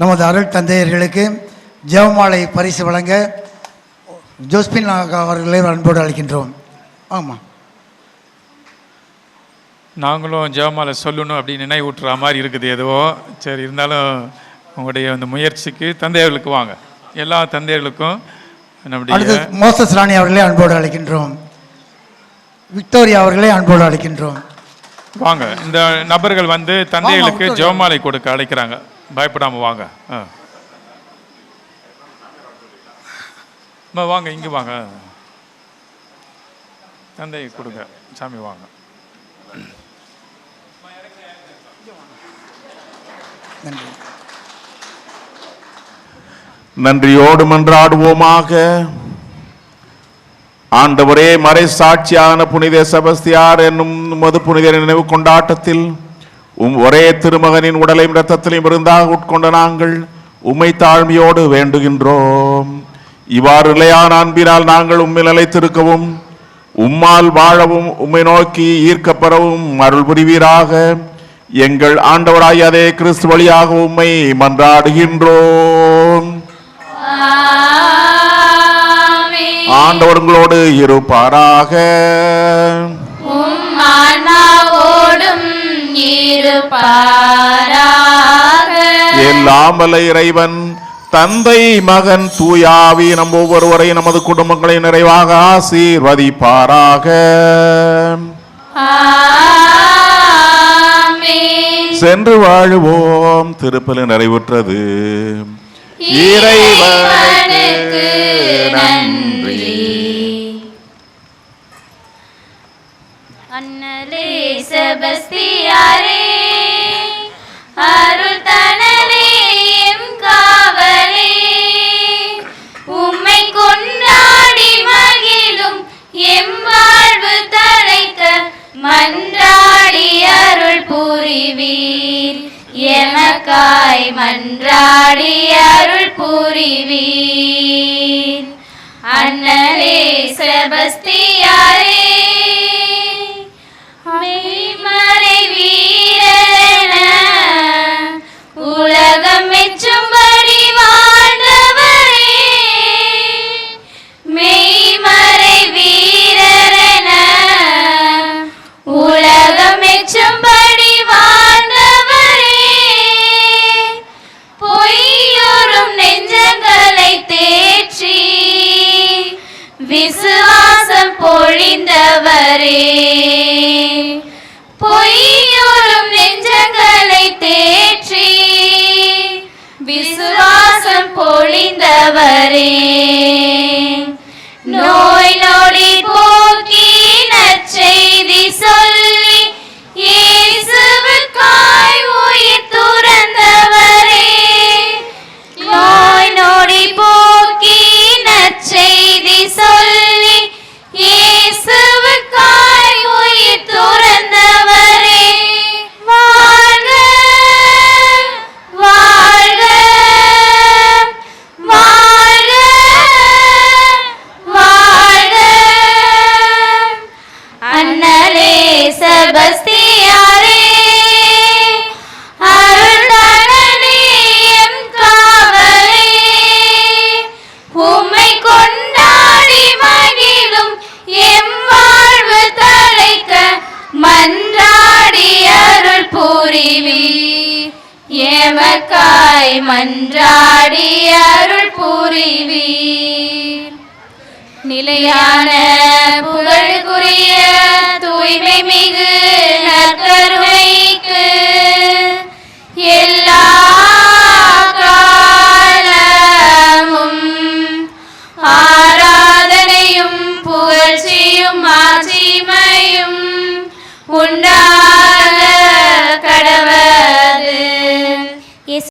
Speaker 3: நமது அருள் தந்தையர்களுக்கு ஜெபமாலை பரிசு வழங்க ஜோஸ்பின் அவர்களை அன்போடு அழைக்கின்றோம். ஆமாம்,
Speaker 4: நாங்களும் ஜெபமாலை சொல்லணும் அப்படின்னு நினைவூட்டுற மாதிரி இருக்குது எதுவோ. சரி, இருந்தாலும் உங்களுடைய அந்த முயற்சிக்கு தந்தையர்களுக்கு வாங்க. எல்லா தந்தையர்களுக்கும் நம்முடைய
Speaker 3: மோசஸ் ராணி அவர்களே அன்போடு அழைக்கின்றோம். விக்டோரியா அவர்களே அன்போடு அழைக்கின்றோம்.
Speaker 4: வாங்க. இந்த நபர்கள் வந்து தந்தைகளுக்கு ஜெபமாலை கொடுக்க அழைக்கிறாங்க. பயப்படாமல் வாங்க. வாங்க, இங்கே வாங்க. தந்தை கொடுங்க. சாமி வாங்க.
Speaker 2: நன்றியோடு மன்றாடுவோமாக. ஆண்டவரே, மறை சாட்சியான புனித செபஸ்தியார் என்னும் மது புனித நினைவு கொண்டாட்டத்தில் ஒரே திருமகனின் உடலையும் இரத்தத்திலையும் இருந்தாக உட்கொண்ட நாங்கள் உம்மை தாழ்மையோடு வேண்டுகின்றோம். இவ்வாறு நிலையான அன்பினால் நாங்கள் உம்மை நிலைத்திருக்கவும் உம்மால் வாழவும் உம்மை நோக்கி ஈர்க்கப்பெறவும் அருள் புரிவீராக. எங்கள் ஆண்டவராகிய அதே கிறிஸ்து வழியாக உம்மை மன்றாடுகின்றோம். ஆண்டவர் உங்களோடு இருப்பாராக. எல்லாம் வல்ல இறைவன் தந்தை மகன் தூயாவி நம் ஒவ்வொருவரையும் நமது குடும்பங்களை நிறைவாக ஆசீர்வதிப்பாராக. சென்று வாழுவோம். திருப்பலி நிறைவுற்றது. இறைவனுக்கு நன்றி.
Speaker 1: அண்ணலே செபஸ்தியாரே, அருள் தனலே எம் காவலே, உம்மை கொண்டாடி மகிழும் எம் வாழ்வு தழைக்க மன்றாடி அருள் புரிவீர். எமக்காய் மன்றாடி அருள் புரிவீர். அண்ணலே செபஸ்தியாரே, மெய்மறை வீரன உலகம் மெச்சும்படி வாழ்ந்தவரே, மெய்மறை வீரன உலகம் மெச்சும்படி வாழ்ந்தவரே, பொய்யோரும் நெஞ்சங்களை தேற்றி விசுவாசம் பொழிந்தவரே, பொய்யோரும் நெஞ்சங்களை தேற்றி விசுவாசம் பொழிந்தவரே, நோய் நொடி போக்கி நற்செய்தி சொல்லி இயேசுவுக்காய் உயிர் துறந்தவரே, நோய் நொடி போக்கி நற்செய்தி சொல்லி இயேசுவுக்காய் உயிர் துறந்தவரே, வாழ்க வாழ்க வாழ்க வாழ்க. அண்ணலே செபஸ்தியாரே, அருள் தனலே எம் காவலே, உம்மை கொண்டாடி மகிழும் எம் வாழ்வு தழைக்க மன்றாடி அருள் புரிவீர். எமக்காய் மன்றாடி அருள் புரிவீர். நிலையான புகழுக்குரிய தூய்மை மிகு நற்கரு